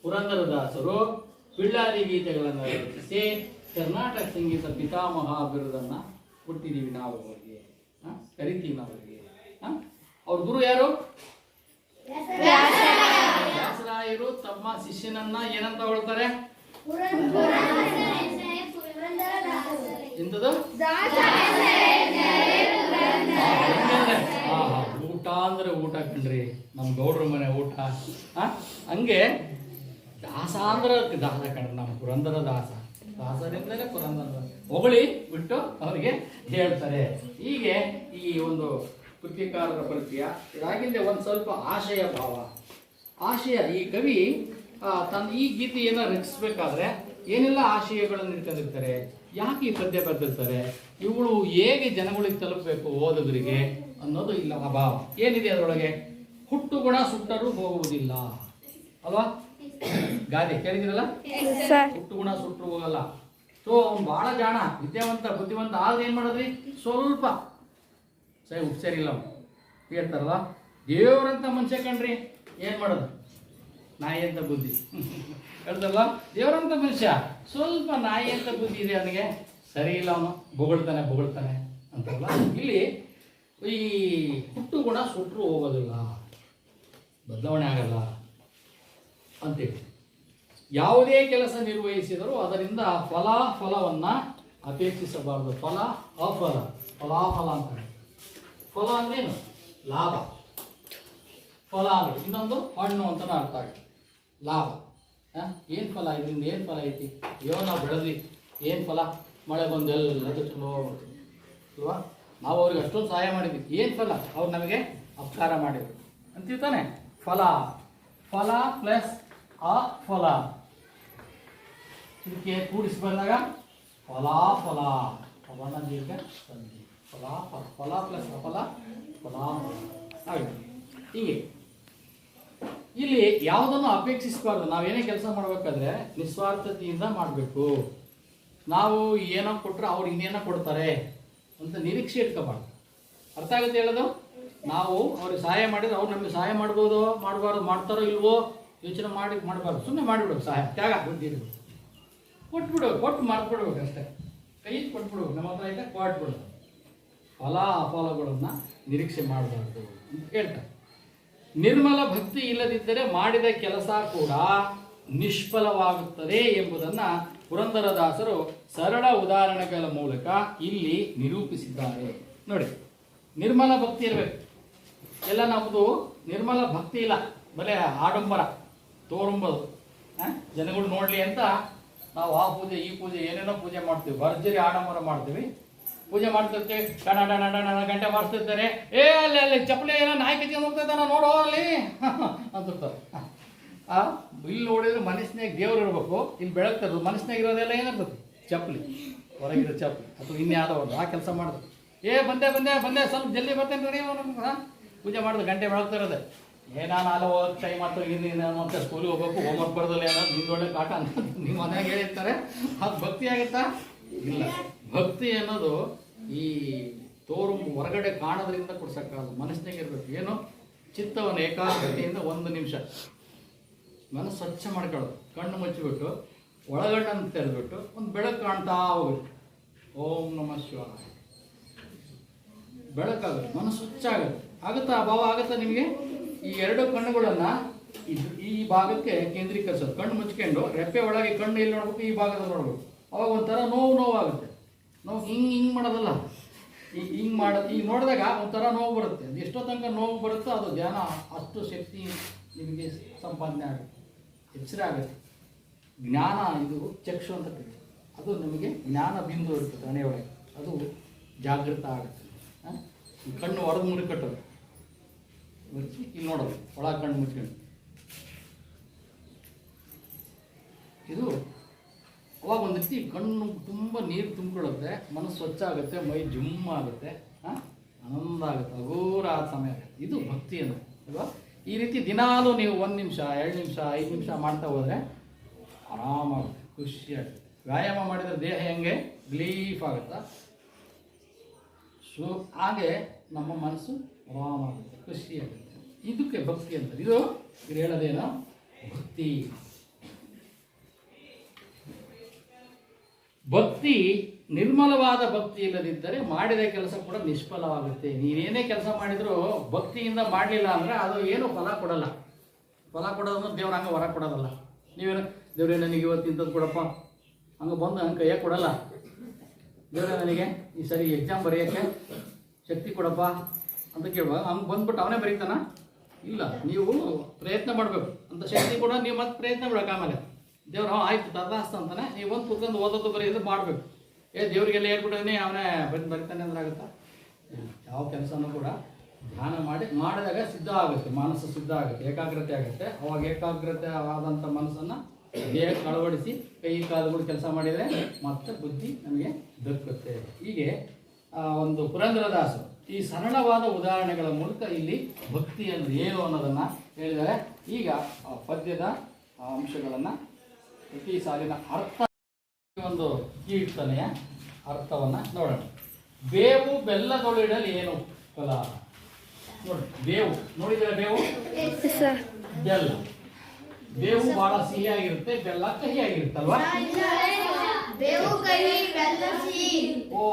ಪುರಂದರದಾಸರು ಪಿಳ್ಳಾರಿ ಗೀತೆಗಳನ್ನು ರಚಿಸಿ ಕರ್ನಾಟಕ ಸಂಗೀತ ಪಿತಾಮಹ ಬಿರುದನ್ನ ಕೊಟ್ಟಿದ್ದೀವಿ ನಾವು ಅವರಿಗೆ, ಕರಿತೀವಿ ನಾವು ಅವರಿಗೆ. ಅವ್ರ ಗುರು ಯಾರು? ವ್ಯಾಸರಾಯರು ತಮ್ಮ ಶಿಷ್ಯನನ್ನ ಏನಂತ ಹೊಳ್ತಾರೆ? ಎಂತದು? ಊಟ ಅಂದ್ರೆ ಊಟ ಕಣ್ರಿ, ನಮ್ ಗೌಡ್ರ ಮನೆ ಊಟ. ಹಂಗೆ ದಾಸ ಅಂದ್ರೆ ದಾಸ ಕಣ್ರಿ, ನಮ್ಮ ಪುರಂದರ ದಾಸ. ದಾಸರಿಂದಲೇ ಪುರಂದರ ಹೊಗಳಿ ಬಿಟ್ಟು ಅವರಿಗೆ ಹೇಳ್ತಾರೆ. ಹೀಗೆ ಈ ಒಂದು ಕೃತಿಕಾರರ ಪರಿಚಯ ಇದಾಗಿಂದೆ ಒಂದು ಸ್ವಲ್ಪ ಆಶಯ ಭಾವ. ಆಶಯ, ಈ ಕವಿ ತನ್ನ ಈ ಗೀತೆಯನ್ನು ರಚಿಸಬೇಕಾದ್ರೆ ಏನೆಲ್ಲ ಆಶಯಗಳನ್ನು ಇಟ್ಕೊಂಡಿರ್ತಾರೆ, ಯಾಕೆ ಈ ಪದ್ಯ ಬರೆದಿರ್ತಾರೆ, ಇವುಗಳು ಹೇಗೆ ಜನಗಳಿಗೆ ತಲುಪಬೇಕು ಓದುಗರಿಗೆ ಅನ್ನೋದು ಇಲ್ಲ ಆ ಭಾವ ಏನಿದೆ ಅದರೊಳಗೆ. ಹುಟ್ಟು ಗುಣ ಸುಟ್ಟರೂ ಹೋಗುವುದಿಲ್ಲ ಅಲ್ವಾ? ಗಾದೆ ಕೇಳಿದಿರಲ್ಲ? ಹುಟ್ಟು ಗುಣ ಸುಟ್ಟರು ಹೋಗಲ್ಲ. ಸೊ ಅವ್ನು ಬಹಳ ಜಾಣ, ವಿದ್ಯಾವಂತ, ಬುದ್ಧಿವಂತ. ಆದ್ರೆ ಏನ್ ಮಾಡೋದ್ರಿ? ಸ್ವಲ್ಪ ಹುಷಾರಿಲ್ಲ ಅವನು. ಹೇಳ್ತಾರಲ್ಲ, ದೇವ್ರಂತ ಮನುಷ್ಯ ಕಣ್ರಿ, ಏನ್ ಮಾಡೋದು? ನಾಯಿ ಅಂತ ಬುದ್ಧಿ ಹೇಳ್ತಾರಲ್ಲ, ದೇವರಂತ ಮನುಷ್ಯ ಸ್ವಲ್ಪ ನಾಯಿ ಅಂತ ಬುದ್ಧಿ ಇದೆ ಅವನಿಗೆ, ಸರಿ ಇಲ್ಲ, ಅವನು ಬೊಗಳ್ತಾನೆ ಅಂತಾರಲ್ಲ. ಇಲ್ಲಿ ಈ ಹುಟ್ಟು ಗುಣ ಸುಟ್ಟರು ಹೋಗೋದಿಲ್ಲ, ಬದಲಾವಣೆ ಆಗಲ್ಲ ಅಂತೇಳಿ. ಯಾವುದೇ ಕೆಲಸ ನಿರ್ವಹಿಸಿದರೂ ಅದರಿಂದ ಫಲವನ್ನ ಅಪೇಕ್ಷಿಸಬಾರದು. ಫಲಾಫಲ ಅಂತಾರೆ. ಫಲ ಅಂದ್ರೇನು? ಲಾಭ. ಫಲ ಅಂದ್ರೆ ಇನ್ನೊಂದು ಹಣ್ಣು ಅಂತ ಅರ್ಥ ಆಗುತ್ತೆ. ಲಾಭ. ಏನು ಫಲ? ಇದರಿಂದ ಏನು ಫಲ ಐತಿ? ಅಯ್ಯೋ ನಾವು ಬೆಳೆದ್ವಿ, ಏನು ಫಲ? ಮಳೆ ಬಂದು ಎಲ್ಲ ಚಲೋ ಅಲ್ವಾ? ನಾವು ಅವ್ರಿಗೆ ಅಷ್ಟೊಂದು ಸಹಾಯ ಮಾಡಿದ್ವಿ, ಏನು ಫಲ? ಅವ್ರು ನಮಗೆ ಅಪಕಾರ ಮಾಡಿದ್ರು ಅಂತೀವಿ ತಾನೆ. ಫಲ ಪ್ಲಸ್ ಅಫಲ ಇದಕ್ಕೆ ಕೂಡಿಸಿ ಬಂದಾಗ ಫಲಾಫಲ. ಪವನ ದೀರ್ಘ ಸಂಧಿ. ಫಲಾಫಲ, ಫಲ ಪ್ಲಸ್ ಅಫಲ ಫಲಾಫಲ ಆಗಿದೆ. ಹೀಗೆ ಇಲ್ಲಿ ಯಾವುದನ್ನು ಅಪೇಕ್ಷಿಸಬಾರ್ದು. ನಾವೇನೇ ಕೆಲಸ ಮಾಡಬೇಕಾದ್ರೆ ನಿಸ್ವಾರ್ಥತೆಯಿಂದ ಮಾಡಬೇಕು. ನಾವು ಏನೋ ಕೊಟ್ಟರೆ ಅವ್ರು ಇನ್ನೇನೋ ಕೊಡ್ತಾರೆ ಅಂತ ನಿರೀಕ್ಷೆ ಇಟ್ಕೋಬಾರ್ದು. ಅರ್ಥ ಆಗುತ್ತೆ ಹೇಳೋದು? ನಾವು ಅವ್ರಿಗೆ ಸಹಾಯ ಮಾಡಿದ್ರೆ ಅವ್ರು ನಮಗೆ ಸಹಾಯ ಮಾಡ್ಬೋದು, ಮಾಡಬಾರ್ದು, ಮಾಡ್ತಾರೋ ಇಲ್ವೋ ಯೋಚನೆ ಮಾಡಬಾರ್ದು. ಸುಮ್ಮನೆ ಮಾಡಿಬಿಡ್ಬೇಕು. ಸಹಾಯ ತ್ಯಾಗ ಬುದ್ಧಿ ಇರಬೇಕು. ಕೊಟ್ಟು ಮಾಡ್ಕೊಡ್ಬೇಕು ಅಷ್ಟೇ. ಕೈ ಕೊಟ್ಬಿಡ್ಬೇಕು. ನಮ್ಮ ಹತ್ರ ಇದೆ ಕೊಟ್ಬಿಡ್ಬೇಕು. ಫಲ ಅಫಲಗಳನ್ನು ನಿರೀಕ್ಷೆ ಮಾಡಬಾರ್ದು ಅಂತ ಹೇಳ್ತಾರೆ. ನಿರ್ಮಲ ಭಕ್ತಿ ಇಲ್ಲದಿದ್ದರೆ ಮಾಡಿದ ಕೆಲಸ ಕೂಡ ನಿಷ್ಫಲವಾಗುತ್ತದೆ ಎಂಬುದನ್ನು ಪುರಂದರದಾಸರು ಸರಳ ಉದಾಹರಣೆಗಳ ಮೂಲಕ ಇಲ್ಲಿ ನಿರೂಪಿಸಿದ್ದಾರೆ. ನೋಡಿ, ನಿರ್ಮಲ ಭಕ್ತಿ ಇರಬೇಕು. ಎಲ್ಲ ನಮ್ಮದು ನಿರ್ಮಲ ಭಕ್ತಿ ಇಲ್ಲ, ಬಲೆ ಆಡಂಬರ ತೋರುಂಬದು, ಜನಗಳು ನೋಡಲಿ ಅಂತ ನಾವು ಆ ಪೂಜೆ ಈ ಪೂಜೆ ಏನೇನೋ ಪೂಜೆ ಮಾಡ್ತೀವಿ, ಭರ್ಜರಿ ಆಡಂಬರ ಮಾಡ್ತೀವಿ. ಪೂಜೆ ಮಾಡ್ತಿರ್ತೀವಿ, ಗಂಟೆ ಮಾಡಿಸ್ತಿರ್ತಾರೆ. ಅಲ್ಲಿ ಚಪ್ಪಲಿ ಏನೋ ನಾಯಿ ಕಚ್ಕೊಂಡು ಹೋಗ್ತಿದ್ದಾನ ನೋಡೋ ಅಲ್ಲಿ ಅಂತಿರ್ತಾರೆ. ಇಲ್ಲಿ ನೋಡಿದ್ರೆ ಮನಸ್ಸಿನಾಗ ದೇವ್ರು ಇರಬೇಕು, ಇಲ್ಲಿ ಬೆಳಗ್ತಿರೋದು ಮನಸ್ಸಿನಾಗ ಇರೋದೆಲ್ಲ ಏನಿರ್ತದೆ? ಚಪ್ಪಲಿ, ಹೊರಗಿರೋ ಚಪ್ಪಲಿ ಅಥವಾ ಇನ್ಯಾವುದೋ ಒಂದು ಆ ಕೆಲಸ ಮಾಡಿದ್ರು. ಬಂದೆ ಸ್ವಲ್ಪ ಜಲ್ದಿ ಬರ್ತೇನೆ ರೀ ನಮ್ಗೆ ಪೂಜೆ ಮಾಡಿದ್ರು, ಗಂಟೆ ಬೆಳಗ್ತಿರೋದೆ. ನಾನು ಅಲ್ಲಿ ಹೋಗೋಕೆ ಟೈಮ್ ಆಗ್ತದೆ, ಇನ್ನೇನು ಮತ್ತೆ ಸ್ಕೂಲಿಗೆ ಹೋಗ್ಬೇಕು, ಹೋಮ್ವರ್ಕ್ ಬರೋದಿಲ್ಲ, ಏನೋ ನಿಂದೊಳ್ಳೆ ಕಾಟ ಅಂತ ನಿಮ್ಮ ಮನೆಯಾಗ ಹೇಳಿರ್ತಾರೆ. ಅದು ಭಕ್ತಿ ಆಗುತ್ತಾ? ಇಲ್ಲ. ಭಕ್ತಿ ಅನ್ನೋದು ಈ ತೋರು ಹೊರಗಡೆ ಕಾಣೋದ್ರಿಂದ ಕೊಡ್ಸಕ್ಕಾಗಲ್ಲ, ಮನಸ್ಸಿನಾಗ ಇರಬೇಕು. ಏನು? ಚಿತ್ತವನ್ನು ಏಕಾಗ್ರತೆಯಿಂದ 1 ನಿಮಿಷ ಮನಸ್ಸು ಸ್ವಚ್ಛ ಮಾಡ್ಕೊಳ್ಳೋದು, ಕಣ್ಣು ಮುಚ್ಚಿಬಿಟ್ಟು ಒಳಗಣ್ಣನ್ನು ತೆರೆದ್ಬಿಟ್ಟು ಒಂದು ಬೆಳಕು ಕಾಣ್ತಾ ಹೋಗುತ್ತೆ. ಓಂ ನಮಃ ಶಿವಾಯ. ಬೆಳಕಾಗುತ್ತೆ, ಮನಸ್ಸು ಸ್ವಚ್ಛ ಆಗುತ್ತಾ ಭಾವ ಆಗುತ್ತಾ ನಿಮಗೆ? ಈ 2 ಕಣ್ಣುಗಳನ್ನು ಈ ಭಾಗಕ್ಕೆ ಕೇಂದ್ರೀಕರಿಸೋದು. ಕಣ್ಣು ಮುಚ್ಕೊಂಡು ರೆಪ್ಪೆ ಒಳಗೆ ಕಣ್ಣು ಎಲ್ಲಿ ನೋಡ್ಬೇಕು? ಈ ಭಾಗದಲ್ಲಿ ನೋಡ್ಬೇಕು. ಅವಾಗ ಒಂಥರ ನೋವಾಗುತ್ತೆ. ನೋವು ಹಿಂಗೆ ಮಾಡೋದಲ್ಲ, ಹಿಂಗೆ ನೋಡಿದಾಗ ಒಂಥರ ನೋವು ಬರುತ್ತೆ. ಅದು ಎಷ್ಟೋ ತನಕ ನೋವು ಬರುತ್ತೋ ಅದು ಧ್ಯಾನ ಅಷ್ಟು ಶಕ್ತಿ ನಿಮಗೆ ಸಂಪಾದನೆ ಆಗುತ್ತೆ, ಎಚ್ಚರ ಆಗುತ್ತೆ. ಜ್ಞಾನ ಇದು ಚಕ್ಷು ಅಂತ ಕರೀತಾರೆ. ಅದು ನಮಗೆ ಜ್ಞಾನ ಬಿಂದು ಇರ್ತದೆ ಹಣೆಯೊಳಗೆ, ಅದು ಜಾಗೃತ ಆಗುತ್ತೆ. ಕಣ್ಣು ಹೊರದು ಮುಡಿ ಕಟ್ಟೋದು, ಇಲ್ಲಿ ನೋಡೋದು, ಒಳಗೆ ಕಣ್ಣು ಮುಚ್ಕೊಂಡು ಇದು. ಅವಾಗ ಒಂದು ರೀತಿ ಕಣ್ಣು ತುಂಬ ನೀರು ತುಂಬಿಕೊಳ್ಳುತ್ತೆ, ಮನಸ್ಸು ಸ್ವಚ್ಛ ಆಗುತ್ತೆ, ಮೈ ಜುಮ್ ಆಗುತ್ತೆ, ಆನಂದ ಆಗುತ್ತೆ, ಹಗೋರ ಆ ಸಮಯ ಆಗುತ್ತೆ. ಇದು ಭಕ್ತಿ ಅನ್ನೋದು ಅಲ್ವಾ? ಈ ರೀತಿ ದಿನಾಲೂ ನೀವು 1 ನಿಮಿಷ 2 ನಿಮಿಷ 5 ನಿಮಿಷ ಮಾಡ್ತಾ ಹೋದರೆ ಆರಾಮಾಗುತ್ತೆ, ಖುಷಿಯಾಗುತ್ತೆ. ವ್ಯಾಯಾಮ ಮಾಡಿದರೆ ದೇಹ ಹೆಂಗೆ ರಿಲೀಫ್ ಆಗುತ್ತಾ, ಹಾಗೆ ನಮ್ಮ ಮನಸ್ಸು ಆರಾಮಾಗುತ್ತೆ, ಖುಷಿಯಾಗುತ್ತೆ. ಇದಕ್ಕೆ ಭಕ್ತಿ ಅಂತ. ಇದು ಹೇಳೋದೇನೋ ಭಕ್ತಿ. ಭಕ್ತಿ ನಿರ್ಮಲವಾದ ಭಕ್ತಿ ಇಲ್ಲದಿದ್ದರೆ ಮಾಡಿದ ಕೆಲಸ ಕೂಡ ನಿಷ್ಫಲವಾಗುತ್ತೆ. ನೀವೇನೇ ಕೆಲಸ ಮಾಡಿದರೂ ಭಕ್ತಿಯಿಂದ ಮಾಡಲಿಲ್ಲ ಅಂದರೆ ಅದು ಏನು ಫಲ ಕೊಡಲ್ಲ. ಫಲ ಕೊಡೋದು ದೇವ್ರ ಹಂಗೆ ಹೊರ ಕೊಡೋದಲ್ಲ. ನೀವೇನು ದೇವ್ರೇ ನನಗೆ ಇವತ್ತು ಇಂಥದ್ದು ಕೊಡಪ್ಪ ಹಂಗೆ ಬಂದು ಹಂಗೆ ಕೈಯಾಗ ಕೊಡಲ್ಲ. ದೇವ್ರೇ ನನಗೆ ಈ ಸರಿ ಎಕ್ಸಾಮ್ ಬರೆಯೋಕ್ಕೆ ಶಕ್ತಿ ಕೊಡಪ್ಪ ಅಂತ ಕೇಳುವ, ಹಂಗೆ ಬಂದ್ಬಿಟ್ಟು ಅವನೇ ಬರೀತಾನ? ಇಲ್ಲ, ನೀವು ಪ್ರಯತ್ನ ಮಾಡಬೇಕು. ಅಂತ ಶಕ್ತಿ ಕೂಡ ನೀವು ಮತ್ತೆ ಪ್ರಯತ್ನ ಬಿಡೋಕೆ. ಆಮೇಲೆ ದೇವ್ರು ಆಯ್ತು ತದಾಸ್ತ ಅಂತಾನೆ, ನೀವು ಒಂದು ಕುತ್ಕೊಂಡು ಓದೋದು ಬರೆಯೋದು ಮಾಡಬೇಕು. ದೇವ್ರಿಗೆಲ್ಲ ಹೇಳ್ಬಿಟ್ಟೇ ಅವನೇ ಬರಿತಾನೆ ಅಂದ್ರೆ ಆಗುತ್ತಾ? ಯಾವ ಕೆಲಸನೂ ಕೂಡ ಧ್ಯಾನ ಮಾಡಿದಾಗ ಸಿದ್ಧ ಆಗುತ್ತೆ, ಮನಸ್ಸು ಸಿದ್ಧ ಆಗುತ್ತೆ, ಏಕಾಗ್ರತೆ ಆಗುತ್ತೆ. ಅವಾಗ ಏಕಾಗ್ರತೆ ಆದಂಥ ಮನಸ್ಸನ್ನು ದೇಹಕ್ಕೆ ಅಳವಡಿಸಿ ಕೈ ಕಾಲುಗಳು ಕೆಲಸ ಮಾಡಿದರೆ ಮತ್ತೆ ಬುದ್ಧಿ ನಮಗೆ ದಕ್ಕುತ್ತೆ. ಹೀಗೆ ಒಂದು ಪುರಂದರದಾಸರು ಈ ಸರಳವಾದ ಉದಾಹರಣೆಗಳ ಮೂಲಕ ಇಲ್ಲಿ ಭಕ್ತಿ ಅಂದರೆ ಏನು ಅನ್ನೋದನ್ನು ಹೇಳಿದ್ದಾರೆ. ಈಗ ಪದ್ಯದ ಅಂಶಗಳನ್ನು ಪ್ರತಿ ಸಾಲಿನ ಅರ್ಥ, ಒಂದು ಕೀರ್ತನೆಯ ಅರ್ಥವನ್ನು ನೋಡೋಣ. ಬೇವು ಬೆಲ್ಲದೊಳಿಡಲು ಏನು ಫಲ? ನೋಡಿ, ಬೇವು ನೋಡಿದರೆ ಬೇವು ಬೆಲ್ಲ. ಬೇವು ಬಹಳ ಸಿಹಿಯಾಗಿರುತ್ತೆ, ಬೆಲ್ಲ ಕಹಿಯಾಗಿರುತ್ತಲ್ವಾ? ಓ,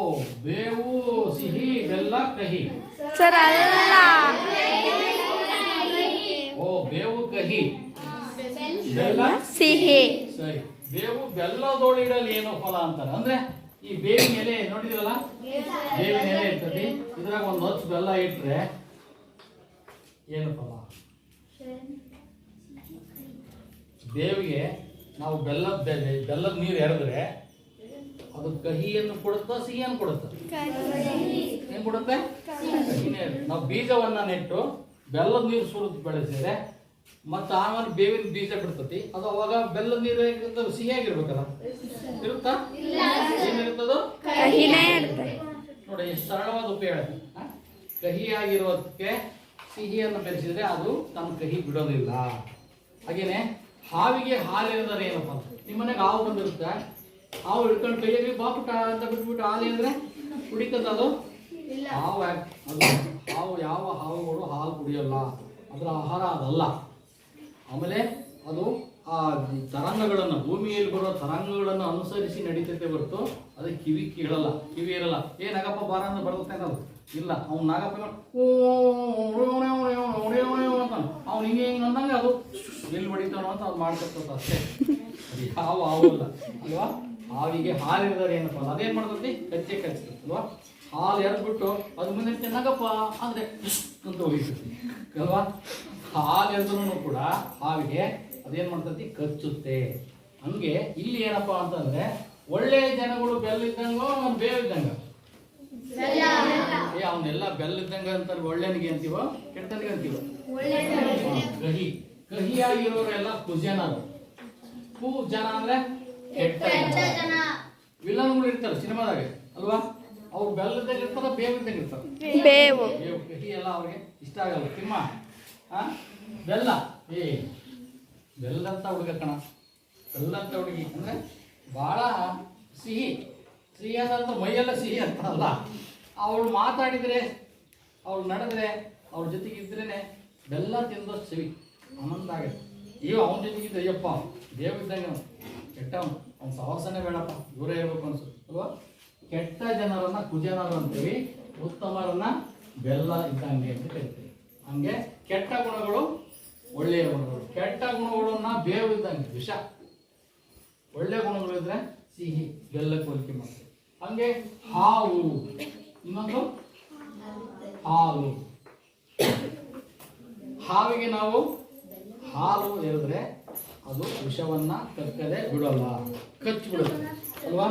ಬೇವು ಸಿಹಿ, ಬೆಲ್ಲ ಕಹಿ. ಓ, ಬೇವು ಕಹಿ, ಬೆಲ್ಲ ಸಿಹಿ. ಸರಿ, ಬೇವು ಬೆಲ್ಲದೊಳಿಡಲು ಏನು ಫಲ ಅಂತಾರೆ. ಅಂದ್ರೆ ಈ ಬೇವಿನ ಎಲೆ ನೋಡಿದ್ರಲ್ಲ, ಬೇವಿನ ಎಲೆ ಇರ್ತದೆ, ಇದ್ರಾಗ ಒಂದು ಹೊತ್ತು ಬೆಲ್ಲ ಇಟ್ರೆ ಏನು ಫಲ? ಬೇವಿಗೆ ನಾವು ಬೆಲ್ಲದ ನೀರು ಎರೆದ್ರೆ ಅದು ಕಹಿಯನ್ನು ಕೊಡುತ್ತಾ ಸಿಹಿಯನ್ನು ಕೊಡುತ್ತಾ? ಏನ್ ಕೊಡುತ್ತೆ? ಕಹಿನೇ. ನಾವು ಬೀಜವನ್ನ ನೆಟ್ಟು ಬೆಲ್ಲದ ನೀರು ಸುರಿದು ಬೆಳೆಸಿದ್ರೆ ಮತ್ತೆ ಆಮೇಲೆ ಬೇವಿನ ಬೀಜ ಬಿಡ್ತತಿ, ಅದು ಅವಾಗ ಬೆಲ್ಲದ ನೀರು ಸಿಹಿಯಾಗಿರ್ಬೇಕಲ್ಲ? ಇರುತ್ತಾ? ಏನಿರುತ್ತದು? ನೋಡಿ ಎಷ್ಟು ಸರಳವಾದ ಉಪಯೋಗ. ಕಹಿಯಾಗಿರೋದಕ್ಕೆ ಸಿಹಿಯನ್ನು ಬೆರೆಸಿದ್ರೆ ಅದು ತನ್ನ ಕಹಿ ಬಿಡೋದಿಲ್ಲ. ಹಾಗೇನೆ ಹಾವಿಗೆ ಹಾಲಿಲ್ಲದ್ರೆ ಏನಪ್ಪ ಅಂತ, ನಿಮ್ಮನೆಗೆ ಹಾವು ಬಂದಿರುತ್ತೆ, ಹಾವು ಹಿಡ್ಕೊಂಡು ಕೈಯಲ್ಲಿ ಬಾಪುಟ ಅಂತ ಬಿಟ್ಬಿಟ್ಟು ಹಾಲು ಅಂದ್ರೆ ಕುಡಿತದ ಅದು ಹಾವು. ಅದು ಹಾವು, ಯಾವ ಹಾವುಗಳು ಹಾಲು ಕುಡಿಯೋಲ್ಲ, ಅದರ ಆಹಾರ ಅದಲ್ಲ. ಆಮೇಲೆ ಅದು ಆ ತರಂಗಗಳನ್ನು, ಭೂಮಿಯಲ್ಲಿ ಬರುವ ತರಂಗಗಳನ್ನು ಅನುಸರಿಸಿ ನಡೀತೈತೆ ಹೊರತು ಅದಕ್ಕೆ ಕಿವಿ ಕೇಳಲ್ಲ, ಕಿವಿ ಇರಲ್ಲ. ನಾಗಪ್ಪ ಬಾರ ಅಂದ್ರೆ ಬರುತ್ತೆ ಅನ್ನೋದು ಇಲ್ಲ. ಅವ್ನು ನಾಗಪ್ಪ ಅವ್ನು ಹಿಂಗೆ ಹಿಂಗೆ ಅಂದಂಗೆ ಅದು ಎಲ್ಲಿ ಹೊಡಿತಾನೋ ಅಂತ ಅದು ಮಾಡ್ತಿರ್ತದ ಅಷ್ಟೇ. ಅದು ಯಾವ ಹಾವಲ್ಲ ಅಲ್ವಾ. ಹಾವಿಗೆ ಹಾಲಿಲ್ಲದ್ರೆ ಏನಪ್ಪ ಅದೇನು ಮಾಡ್ತೈತಿ, ಕಚ್ಚೆ ಕಚ್ತದೆ ಅಲ್ವಾ. ಹಾಲು ಎರೆದ್ಬಿಟ್ಟು ಅದು ಮುಂದೆ ನಾಗಪ್ಪ ಅಂದರೆ ಅಂತ ಹೋಗಿರ್ತೈತಿ ಅಲ್ವಾ. ಹಾಲು ಎರೆದ್ರೂ ಕೂಡ ಹಾವಿಗೆ ಅದೇನು ಮಾಡ್ತೈತಿ, ಕಚ್ಚುತ್ತೆ. ಹಂಗೆ ಇಲ್ಲಿ ಏನಪ್ಪಾ ಅಂತಂದ್ರೆ ಒಳ್ಳೆ ಜನಗಳು ಬೆಲ್ಲಿದ್ದಂಗ ಬೇವಿದ್ದಂಗ. ಅವನ್ನೆಲ್ಲ ಬೆಲ್ಲಿದ್ದಂಗ ಅಂತಾರೆ. ಒಳ್ಳೆನಿಗೆ ಅಂತೀವೋ ಕೆಟ್ಟನಿಗೆ ಅಂತೀವೋ? ಕಹಿ. ಕಹಿಯಾಗಿರೋರೆಲ್ಲ ಕುಜನರು. ಜನ ಅಂದ್ರೆ ಕೆಟ್ಟ ಜನ. ವಿಲನ್ಗಳು ಇರ್ತಾರೆ ಸಿನಿಮಾದಾಗ ಅಲ್ವಾ. ಅವ್ರು ಬೆಲ್ಲದಾಗ ಇರ್ತಾರ, ಬೇವಿದ್ದಾಗ ಇರ್ತಾರೆ. ಬೇವು ಕಹಿ ಎಲ್ಲ ಅವ್ರಿಗೆ ಇಷ್ಟ ಆಗಲ್ಲ. ತಿಮ್ಮ ಬೆಲ್ಲ, ಬೆಲ್ಲಂತ ಹುಡುಗ ಕಣ, ಬೆಲ್ಲಂತ ಹುಡುಗಿ ಅಂದ್ರೆ ಬಹಳ ಸಿಹಿ. ಸಿಹಿ ಅಂತ ಮೈಯೆಲ್ಲ ಸಿಹಿ ಅಂತ ಅಲ್ಲ. ಅವಳು ಮಾತಾಡಿದ್ರೆ, ಅವಳು ನಡೆದ್ರೆ, ಅವ್ರ ಜೊತೆಗಿದ್ರೇನೆ ಬೆಲ್ಲ ತಿಂದಷ್ಟು ಸಿಹಿ ಆನಂದ ಆಗುತ್ತೆ. ಅವನ ಜೊತೆಗಿದ್ರೆ ಅಯ್ಯಪ್ಪ ದೇವಿದ್ದಂಗೆ ಕೆಟ್ಟವನು, ಅವ್ನ ಸಹವಾಸನೆ ಬೇಡಪ್ಪ, ದೂರ ಇರ್ಬೇಕು ಅನ್ಸುತ್ತೆ ಅಲ್ವಾ. ಕೆಟ್ಟ ಜನರನ್ನ ಕುಜನರು ಅಂತೀವಿ, ಉತ್ತಮರನ್ನ ಬೆಲ್ಲ ಇದ್ದಂಗೆ ಅಂತ ಕರಿತೀವಿ. ಹಂಗೆ ಕೆಟ್ಟ ಗುಣಗಳು ಒಳ್ಳೆಯ ಗುಣಗಳು, ಕೆಟ್ಟ ಗುಣಗಳನ್ನ ಬೇವು ಇದ್ದಂಗೆ ವಿಷ, ಒಳ್ಳೆ ಗುಣಗಳು ಇದ್ರೆ ಸಿಹಿ, ಬೆಲ್ಲಕ್ಕೆ ಹೋಲಿಕೆ ಮಾಡ್ತೀವಿ. ಹಂಗೆ ಹಾವು, ಇನ್ನೊಂದು ಹಾಲು. ಹಾವಿಗೆ ನಾವು ಹಾಲು ಎರೆದ್ರೆ ಅದು ವಿಷವನ್ನ ಕಕ್ಕದೆ ಬಿಡೋಲ್ಲ, ಕಚ್ಚಿ ಬಿಡುತ್ತೆ ಅಲ್ವಾ.